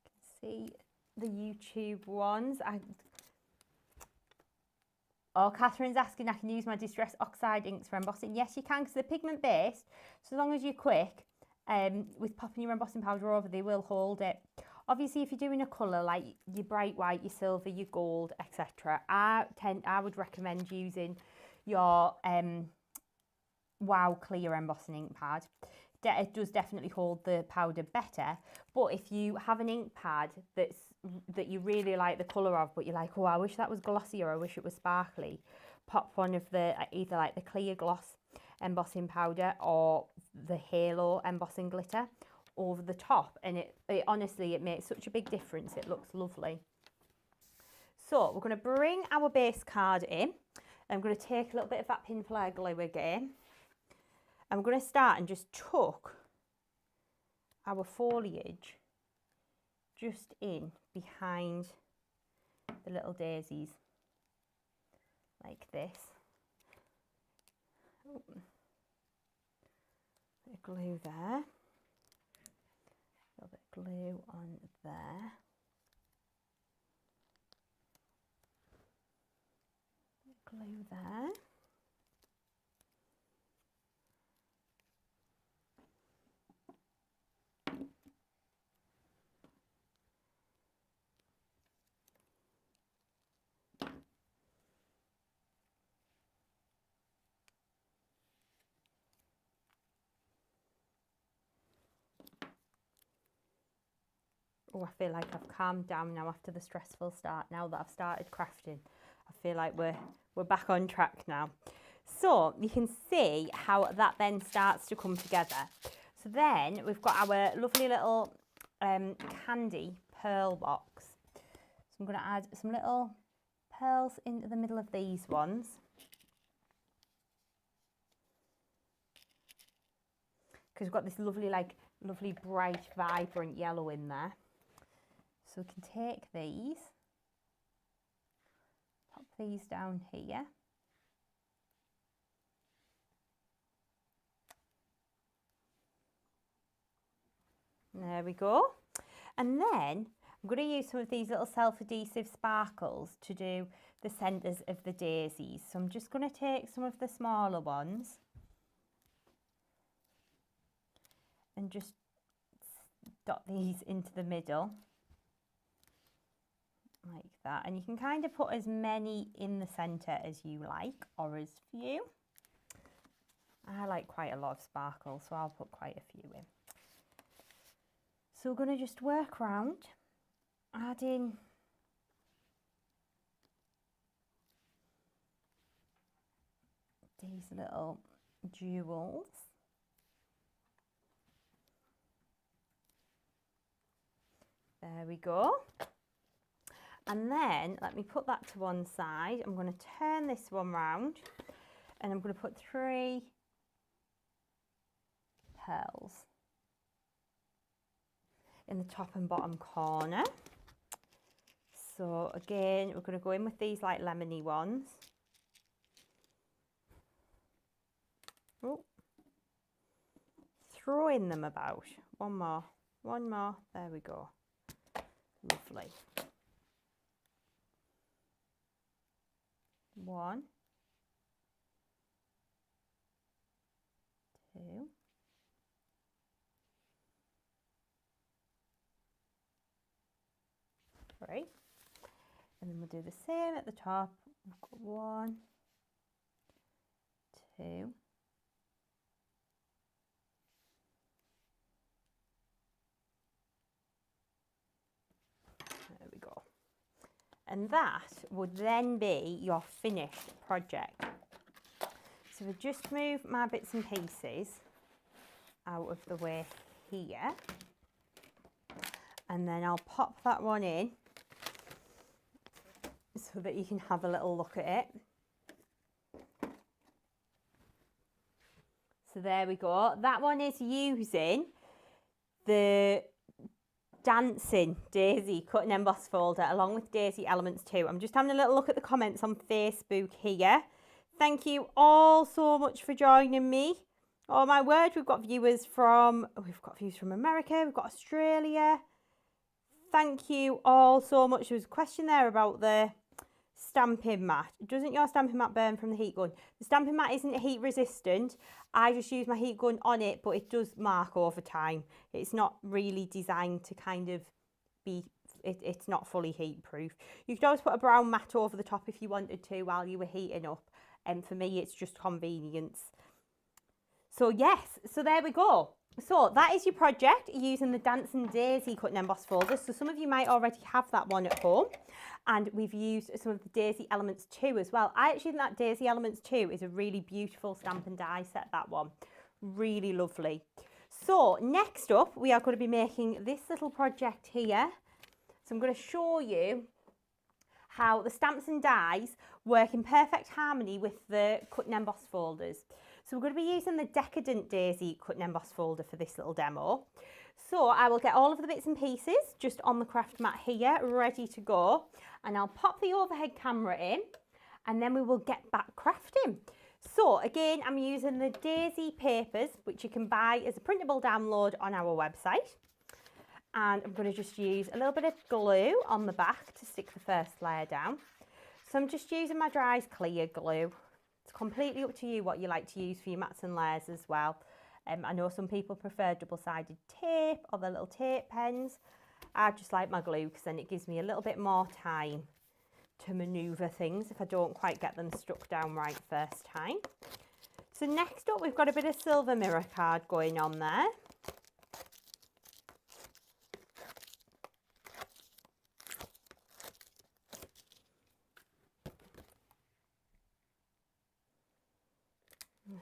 You can see the YouTube ones. Oh, Catherine's asking, I can use my Distress Oxide inks for embossing. Yes, you can, because they're pigment based, so as long as you're quick with popping your embossing powder over, they will hold it. Obviously, if you're doing a colour like your bright white, your silver, your gold, etc., I would recommend using your Wow Clear embossing ink pad. It does definitely hold the powder better. But if you have an ink pad that you really like the colour of, but you're like, oh, I wish that was glossy or I wish it was sparkly, pop one of the either like the clear gloss embossing powder or the halo embossing glitter over the top, and it honestly, it makes such a big difference. It looks lovely. So we're going to bring our base card in. I'm going to take a little bit of that pin flare glue again. I'm going to start and just tuck our foliage just in behind the little daisies like this. Bit of glue there. A little bit of glue on there. Glue there. Oh, I feel like I've calmed down now after the stressful start. Now that I've started crafting, I feel like we're back on track now. So you can see how that then starts to come together. So then we've got our lovely little candy pearl box. So I'm going to add some little pearls into the middle of these ones. Because we've got this lovely bright, vibrant yellow in there. So we can take these, pop these down here. There we go. And then I'm going to use some of these little self-adhesive sparkles to do the centres of the daisies. So I'm just going to take some of the smaller ones and just dot these into the middle. Like that, and you can kind of put as many in the centre as you like, or as few. I like quite a lot of sparkle, so I'll put quite a few in. So we're going to just work around, adding these little jewels. There we go. And then let me put that to one side. I'm going to turn this one round and I'm going to put 3 pearls in the top and bottom corner. So again, we're going to go in with these like lemony ones. Oh, throwing them about. One more, there we go. Lovely. 1, 2, 3, and then we'll do the same at the top. We've got 1, 2, there we go. And that would then be your finished project. So we'll just move my bits and pieces out of the way here. And then I'll pop that one in so that you can have a little look at it. So there we go. That one is using the Dancing Daisy Cut and Emboss folder along with Daisy Elements 2. I'm just having a little look at the comments on Facebook here. Thank you all so much for joining me. Oh my word, we've got views from America, we've got Australia. Thank you all so much. There was a question there about the stamping mat. Doesn't your stamping mat burn from the heat gun? The stamping mat isn't heat resistant. I just use my heat gun on it, but it does mark over time. It's not really designed to kind of be, it's not fully heat proof. You could always put a brown mat over the top if you wanted to while you were heating up. And for me, it's just convenience. So yes, so there we go. So that is your project using the Dancing Daisy Cut and Emboss folder. So some of you might already have that one at home. And we've used some of the Daisy Elements 2 as well. I actually think that Daisy Elements 2 is a really beautiful stamp and die set, that one. Really lovely. So next up, we are going to be making this little project here. So I'm going to show you how the stamps and dies work in perfect harmony with the Cut and Emboss folders. So we're going to be using the Decadent Daisy Cut and Emboss folder for this little demo. So I will get all of the bits and pieces just on the craft mat here, ready to go. And I'll pop the overhead camera in and then we will get back crafting. So again, I'm using the Daisy papers, which you can buy as a printable download on our website. And I'm going to just use a little bit of glue on the back to stick the first layer down. So I'm just using my Dries Clear glue. It's completely up to you what you like to use for your mats and layers as well. I know some people prefer double-sided tape or the little tape pens. I just like my glue because then it gives me a little bit more time to manoeuvre things if I don't quite get them stuck down right first time. So next up, we've got a bit of silver mirror card going on there.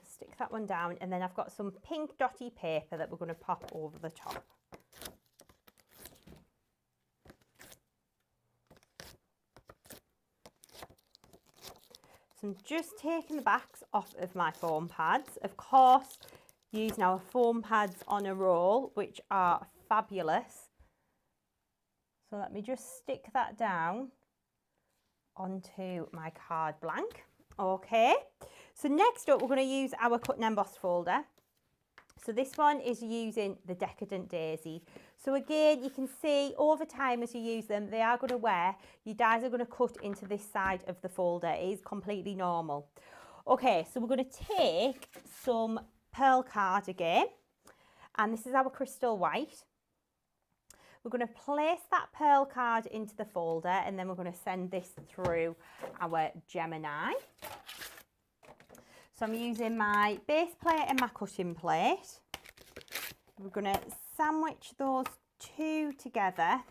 Stick that one down, and then I've got some pink dotty paper that we're going to pop over the top. So I'm just taking the backs off of my foam pads. Of course, using our foam pads on a roll, which are fabulous. So let me just stick that down onto my card blank. Okay, so next up we're going to use our cut and emboss folder. So this one is using the Decadent Daisy. So again, you can see over time as you use them, they are going to wear. Your dies are going to cut into this side of the folder. It is completely normal. Okay, so we're going to take some pearl card again, and this is our crystal white. We're going to place that pearl card into the folder, and then we're going to send this through our Gemini. So I'm using my base plate and my cutting plate. We're going to sandwich those two together,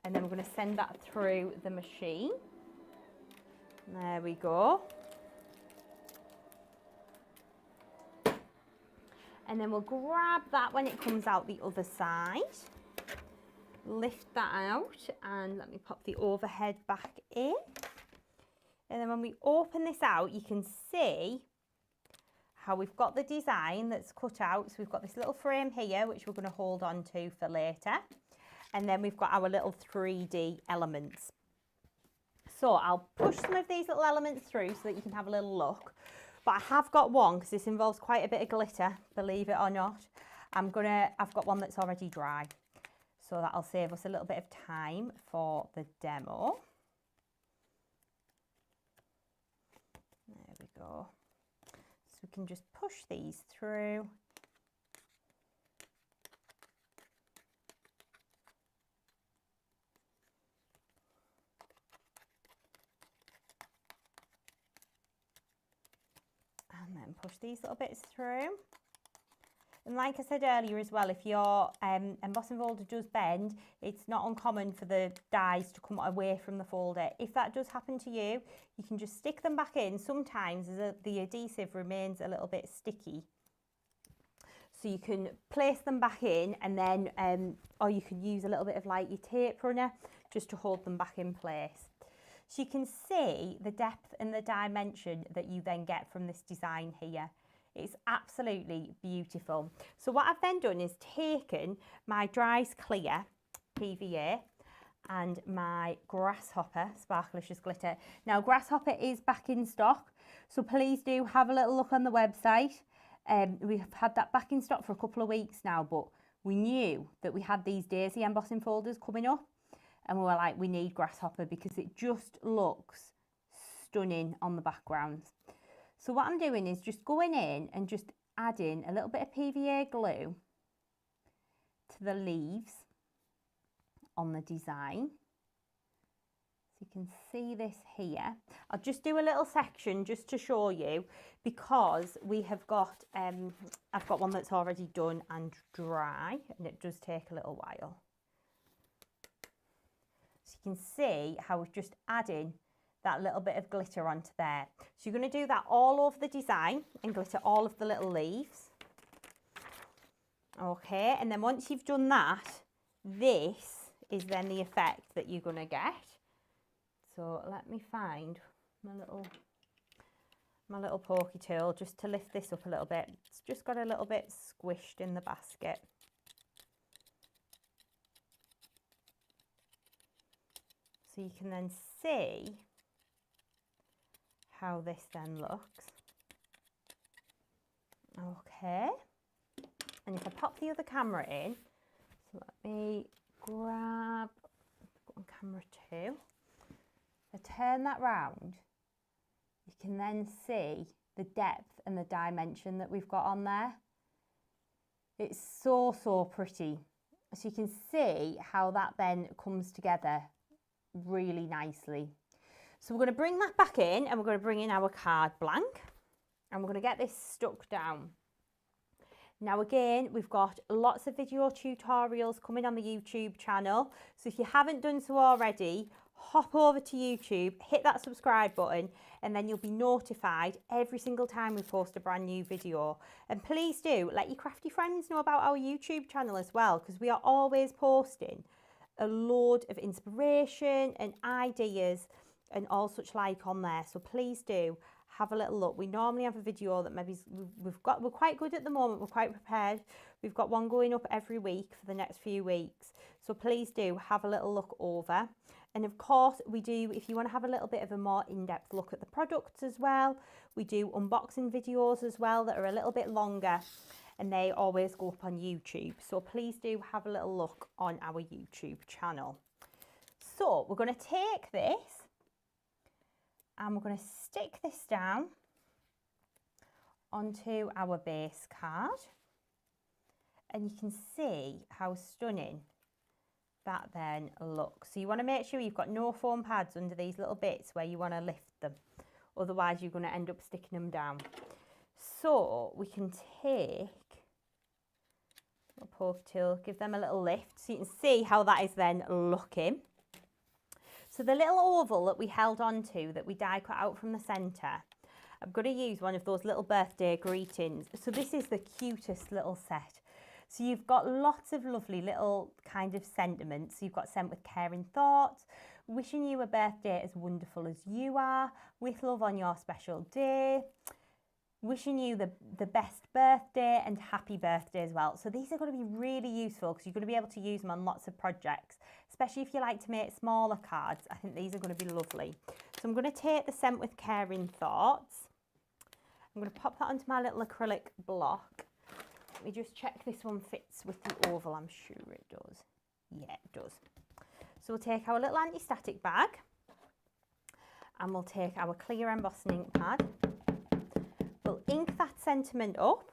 and then we're going to send that through the machine. There we go. And then we'll grab that when it comes out the other side. Lift that out, and let me pop the overhead back in. And then when we open this out, you can see how we've got the design that's cut out. So we've got this little frame here, which we're going to hold on to for later. And then we've got our little 3D elements. So I'll push some of these little elements through so that you can have a little look. But I have got one, because this involves quite a bit of glitter, believe it or not. I've got one that's already dry. So that'll save us a little bit of time for the demo. There we go. So we can just push these through. And then push these little bits through. And like I said earlier as well, if your embossing folder does bend, it's not uncommon for the dies to come away from the folder. If that does happen to you, you can just stick them back in. Sometimes the adhesive remains a little bit sticky. So you can place them back in, and then, or you can use a little bit of like your tape runner just to hold them back in place. So you can see the depth and the dimension that you then get from this design here. It's absolutely beautiful. So what I've then done is taken my Dries Clear PVA and my Grasshopper Sparklicious Glitter. Now Grasshopper is back in stock, so please do have a little look on the website. We've had that back in stock for a couple of weeks now, but we knew that we had these Daisy embossing folders coming up, and we were like, we need Grasshopper because it just looks stunning on the background. So what I'm doing is just going in and just adding a little bit of PVA glue to the leaves on the design. So you can see this here. I'll just do a little section just to show you, because we have got, I've got one that's already done and dry, and it does take a little while. So you can see how we're just adding that little bit of glitter onto there. So you're going to do that all over the design and glitter all of the little leaves. Okay, and then once you've done that, this is then the effect that you're going to get. So let me find my little pokey tool just to lift this up a little bit. It's just got a little bit squished in the basket. So you can then see how this then looks. Okay. And if I pop the other camera in, so let me grab on camera 2. If I turn that round, you can then see the depth and the dimension that we've got on there. It's so, so pretty. So you can see how that then comes together really nicely. So we're going to bring that back in and we're going to bring in our card blank and we're going to get this stuck down. Now again, we've got lots of video tutorials coming on the YouTube channel. So if you haven't done so already, hop over to YouTube, hit that subscribe button, and then you'll be notified every single time we post a brand new video. And please do let your crafty friends know about our YouTube channel as well, because we are always posting a load of inspiration and ideas and all such like on there. So please do have a little look. We normally have a video that maybe we're quite good at the moment, we're quite prepared. We've got one going up every week for the next few weeks. So please do have a little look over. And of course we do, if you want to have a little bit of a more in-depth look at the products as well, we do unboxing videos as well that are a little bit longer and they always go up on YouTube. So please do have a little look on our YouTube channel. So we're going to take this and we're going to stick this down onto our base card, and you can see how stunning that then looks. So you want to make sure you've got no foam pads under these little bits where you want to lift them, otherwise you're going to end up sticking them down. So we can take a poke tool, give them a little lift so you can see how that is then looking. So the little oval that we held on to, that we die cut out from the centre, I'm going to use one of those little birthday greetings. So this is the cutest little set. So you've got lots of lovely little kind of sentiments. You've got sent with caring thoughts, wishing you a birthday as wonderful as you are, with love on your special day, wishing you the best birthday and happy birthday as well. So these are going to be really useful because you're going to be able to use them on lots of projects, especially if you like to make smaller cards. I think these are going to be lovely. So I'm going to take the Sent with Caring Thoughts. I'm going to pop that onto my little acrylic block. Let me just check this one fits with the oval. I'm sure it does. Yeah, it does. So we'll take our little anti-static bag and we'll take our clear embossing ink pad. We'll ink that sentiment up.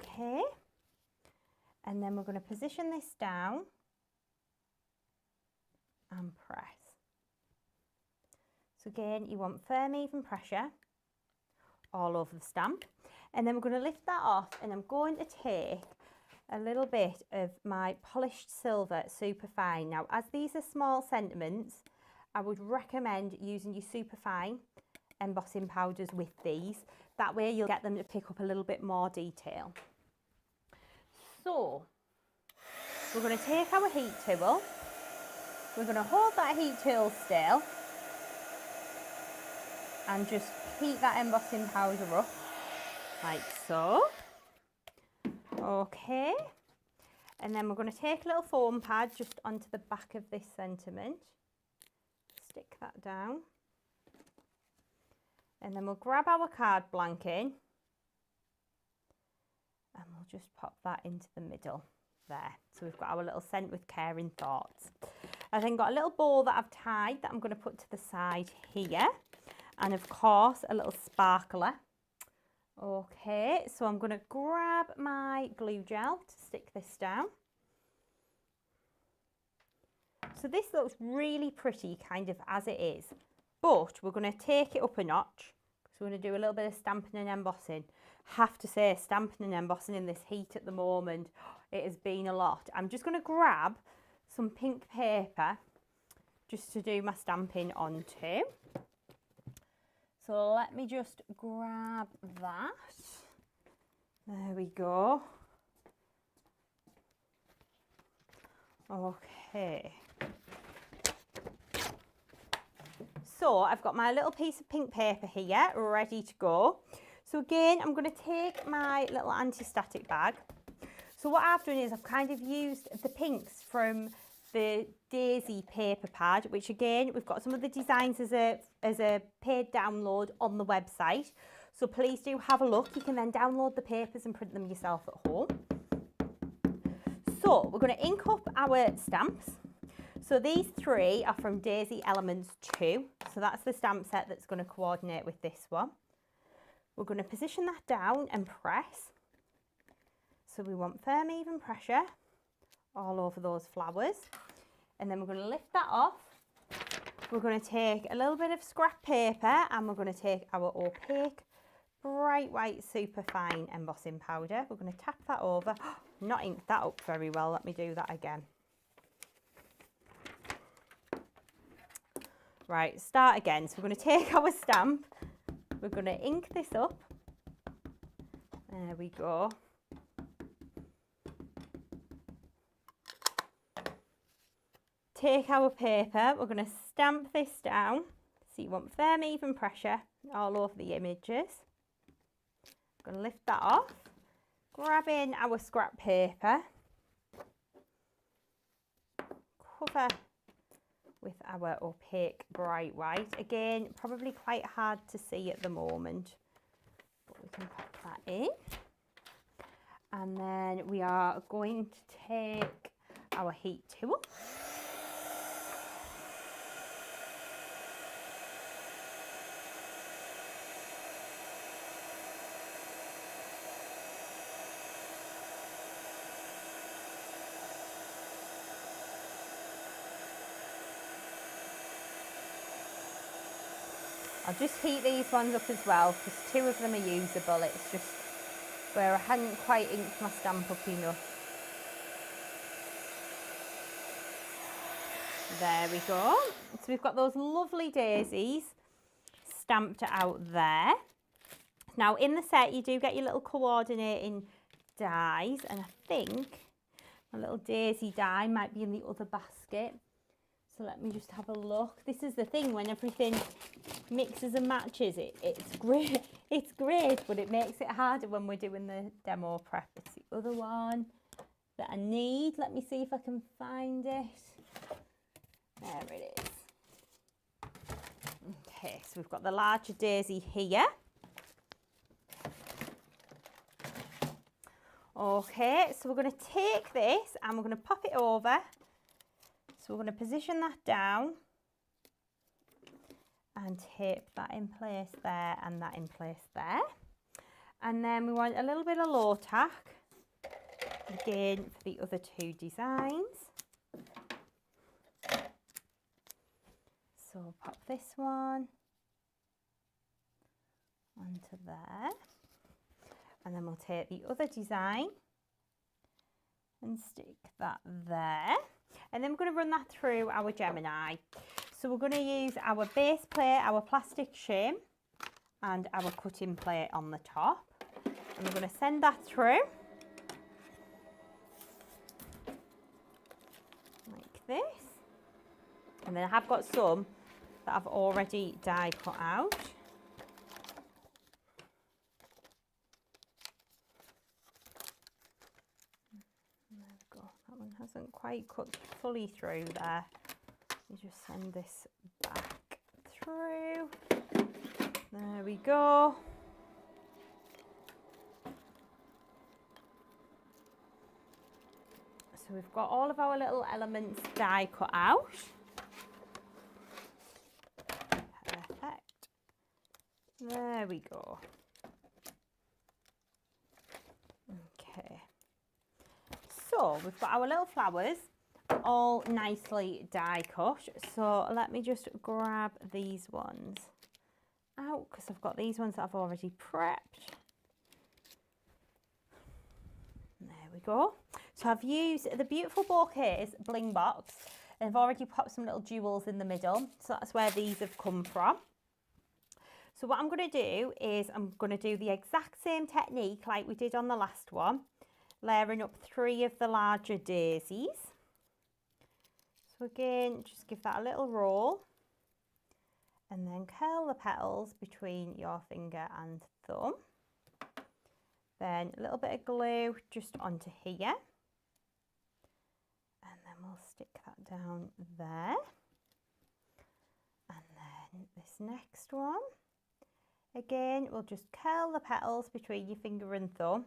Okay. And then we're going to position this down and press. So again, you want firm, even pressure all over the stamp. And then we're going to lift that off, and I'm going to take a little bit of my polished silver superfine. Now, as these are small sentiments, I would recommend using your superfine embossing powders with these. That way you'll get them to pick up a little bit more detail. So we're going to take our heat tool, we're going to hold that heat tool still and just heat that embossing powder up like so. Okay, and then we're going to take a little foam pad just onto the back of this sentiment, stick that down, and then we'll grab our card blank in and we'll just pop that into the middle there. So we've got our little Sent with Caring Thoughts. I've then got a little bow that I've tied that I'm going to put to the side here, and of course a little sparkler. Okay, so I'm going to grab my glue gel to stick this down. So this looks really pretty kind of as it is, but we're going to take it up a notch. So we're going to do a little bit of stamping and embossing. Have to say, stamping and embossing in this heat at the moment, it has been a lot. I'm just going to grab some pink paper just to do my stamping onto. So let me just grab that. There we go. Okay. So I've got my little piece of pink paper here ready to go. So again, I'm going to take my little anti-static bag. So what I've done is I've kind of used the pinks from the Daisy paper pad, which again, we've got some of the designs as a paid download on the website. So please do have a look. You can then download the papers and print them yourself at home. So we're going to ink up our stamps. So these 3 are from Daisy Elements 2. So that's the stamp set that's going to coordinate with this one. We're going to position that down and press. So we want firm, even pressure all over those flowers. And then we're going to lift that off. We're going to take a little bit of scrap paper and we're going to take our opaque, bright white, super fine embossing powder. We're going to tap that over. Not inked that up very well. Let me do that again. Right, start again. So we're going to take our stamp. We're going to ink this up. There we go. Take our paper, we're going to stamp this down. So you want firm, even pressure all over the images. I'm going to lift that off, grab in our scrap paper, cover with our opaque bright white. Again, probably quite hard to see at the moment, but we can pop that in. And then we are going to take our heat tool. I'll just heat these ones up as well because 2 of them are usable. It's just where I hadn't quite inked my stamp up enough. There we go. So we've got those lovely daisies stamped out there. Now in the set you do get your little coordinating dies, and I think my little daisy die might be in the other basket. So let me just have a look. This is the thing, when everything mixes and matches, it's great. It's great, but it makes it harder when we're doing the demo prep. It's the other one that I need. Let me see if I can find it. There it is. Okay, so we've got the larger daisy here. Okay, so we're going to take this and we're going to pop it over. So we're going to position that down and tape that in place there and that in place there. And then we want a little bit of low tack, again for the other 2 designs. So we'll pop this one onto there. And then we'll take the other design and stick that there. And then we're going to run that through our Gemini. So we're going to use our base plate, our plastic shim, and our cutting plate on the top. And we're going to send that through like this. And then I have got some that I've already die cut out. Hasn't quite cut fully through there. You just send this back through. There we go. So we've got all of our little elements die cut out. Perfect. There we go. Okay. So we've got our little flowers all nicely die cut. So let me just grab these ones out because I've got these ones that I've already prepped. There we go. So I've used the Beautiful Bouquets bling box and I've already popped some little jewels in the middle. So that's where these have come from. So what I'm going to do is I'm going to do the exact same technique like we did on the last one, layering up 3 of the larger daisies. So again, just give that a little roll and then curl the petals between your finger and thumb. Then a little bit of glue just onto here. And then we'll stick that down there. And then this next one, Again, we'll just curl the petals between your finger and thumb.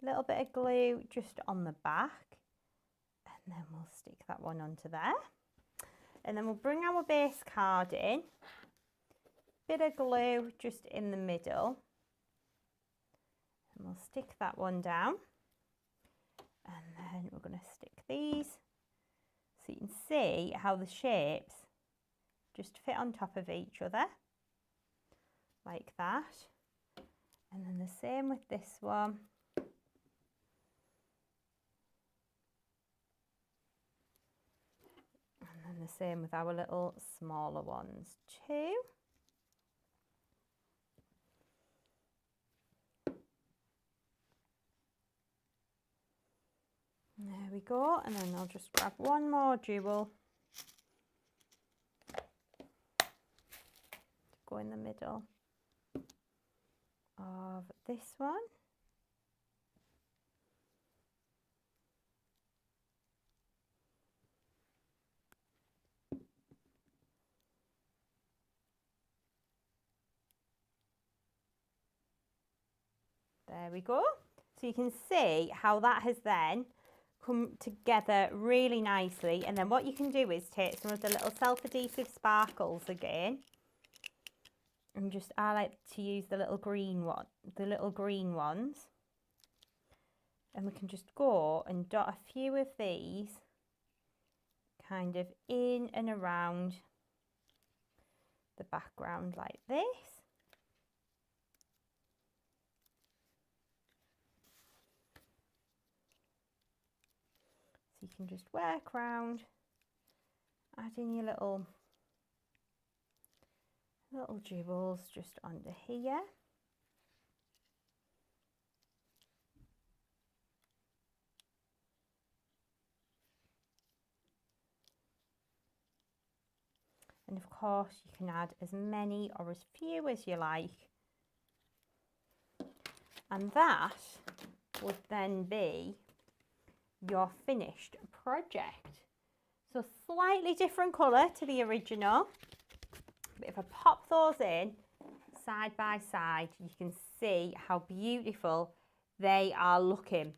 A little bit of glue just on the back, and then we'll stick that one onto there. And then we'll bring our base card in, bit of glue just in the middle, and we'll stick that one down. And then we're going to stick these so you can see how the shapes just fit on top of each other, like that. And then the same with this one. And then the same with our little smaller ones too. There we go, and then I'll just grab one more jewel to go in the middle of this one. There we go. So you can see how that has then come together really nicely. And then what you can do is take some of the little self-adhesive sparkles again, and just, I like to use the little green ones, and we can just go and dot a few of these kind of in and around the background like this. So you can just work around, adding your little jewels just under here. And of course you can add as many or as few as you like. And that would then be your finished project. So slightly different colour to the original, but if I pop those in side by side, you can see how beautiful they are looking.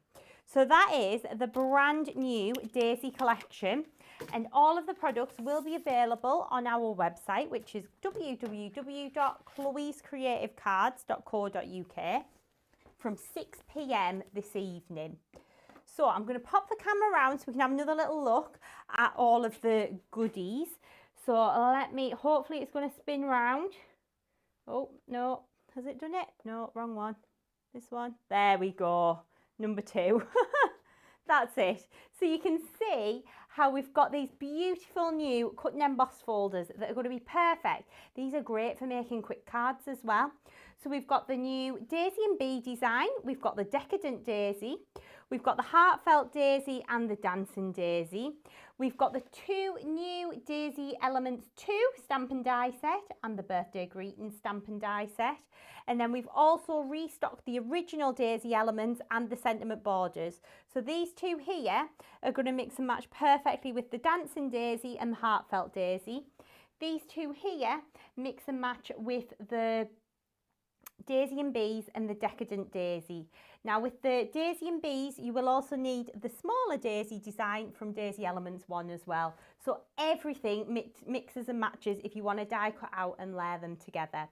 So that is the brand new Daisy collection, and all of the products will be available on our website, which is www.chloescreativecards.co.uk from 6 p.m. this evening. So I'm going to pop the camera around so we can have another little look at all of the goodies. So let me, hopefully it's going to spin round. Oh, no, has it done it? No, wrong one. This one. There we go. Number 2. That's it. So you can see how we've got these beautiful new cut and emboss folders that are going to be perfect. These are great for making quick cards as well. So we've got the new Daisy and Bee design. We've got the Decadent Daisy. We've got the Heartfelt Daisy and the Dancing Daisy. We've got the 2 new Daisy Elements 2 stamp and die set and the Birthday Greeting stamp and die set. And then we've also restocked the original Daisy Elements and the Sentiment Borders. So these 2 here are going to mix and match perfectly with the Dancing Daisy and the Heartfelt Daisy. These 2 here mix and match with the Daisy and Bees and the Decadent Daisy. Now with the Daisy and Bees, you will also need the smaller Daisy design from Daisy Elements 1 as well. So everything mixes and matches if you want to die cut out and layer them together.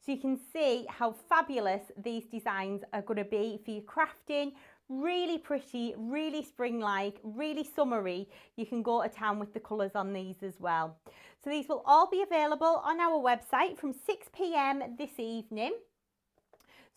So you can see how fabulous these designs are going to be for your crafting. Really pretty, really spring-like, really summery. You can go to town with the colours on these as well. So these will all be available on our website from 6 p.m. this evening.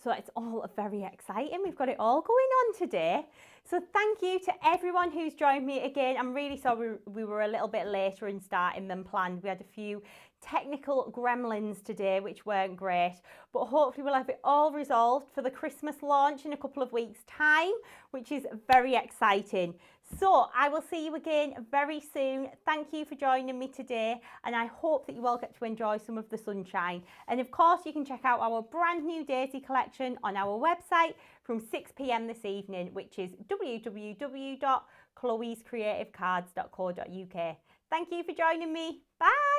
So it's all very exciting. We've got it all going on today. So thank you to everyone who's joined me again. I'm really sorry we were a little bit later in starting than planned. We had a few technical gremlins today which weren't great, but hopefully we'll have it all resolved for the Christmas launch in a couple of weeks' time, which is very exciting. So I will see you again very soon. Thank you for joining me today, and I hope that you all get to enjoy some of the sunshine. And of course you can check out our brand new Daisy collection on our website from 6 p.m. this evening, which is www.chloescreativecards.co.uk. Thank you for joining me. Bye.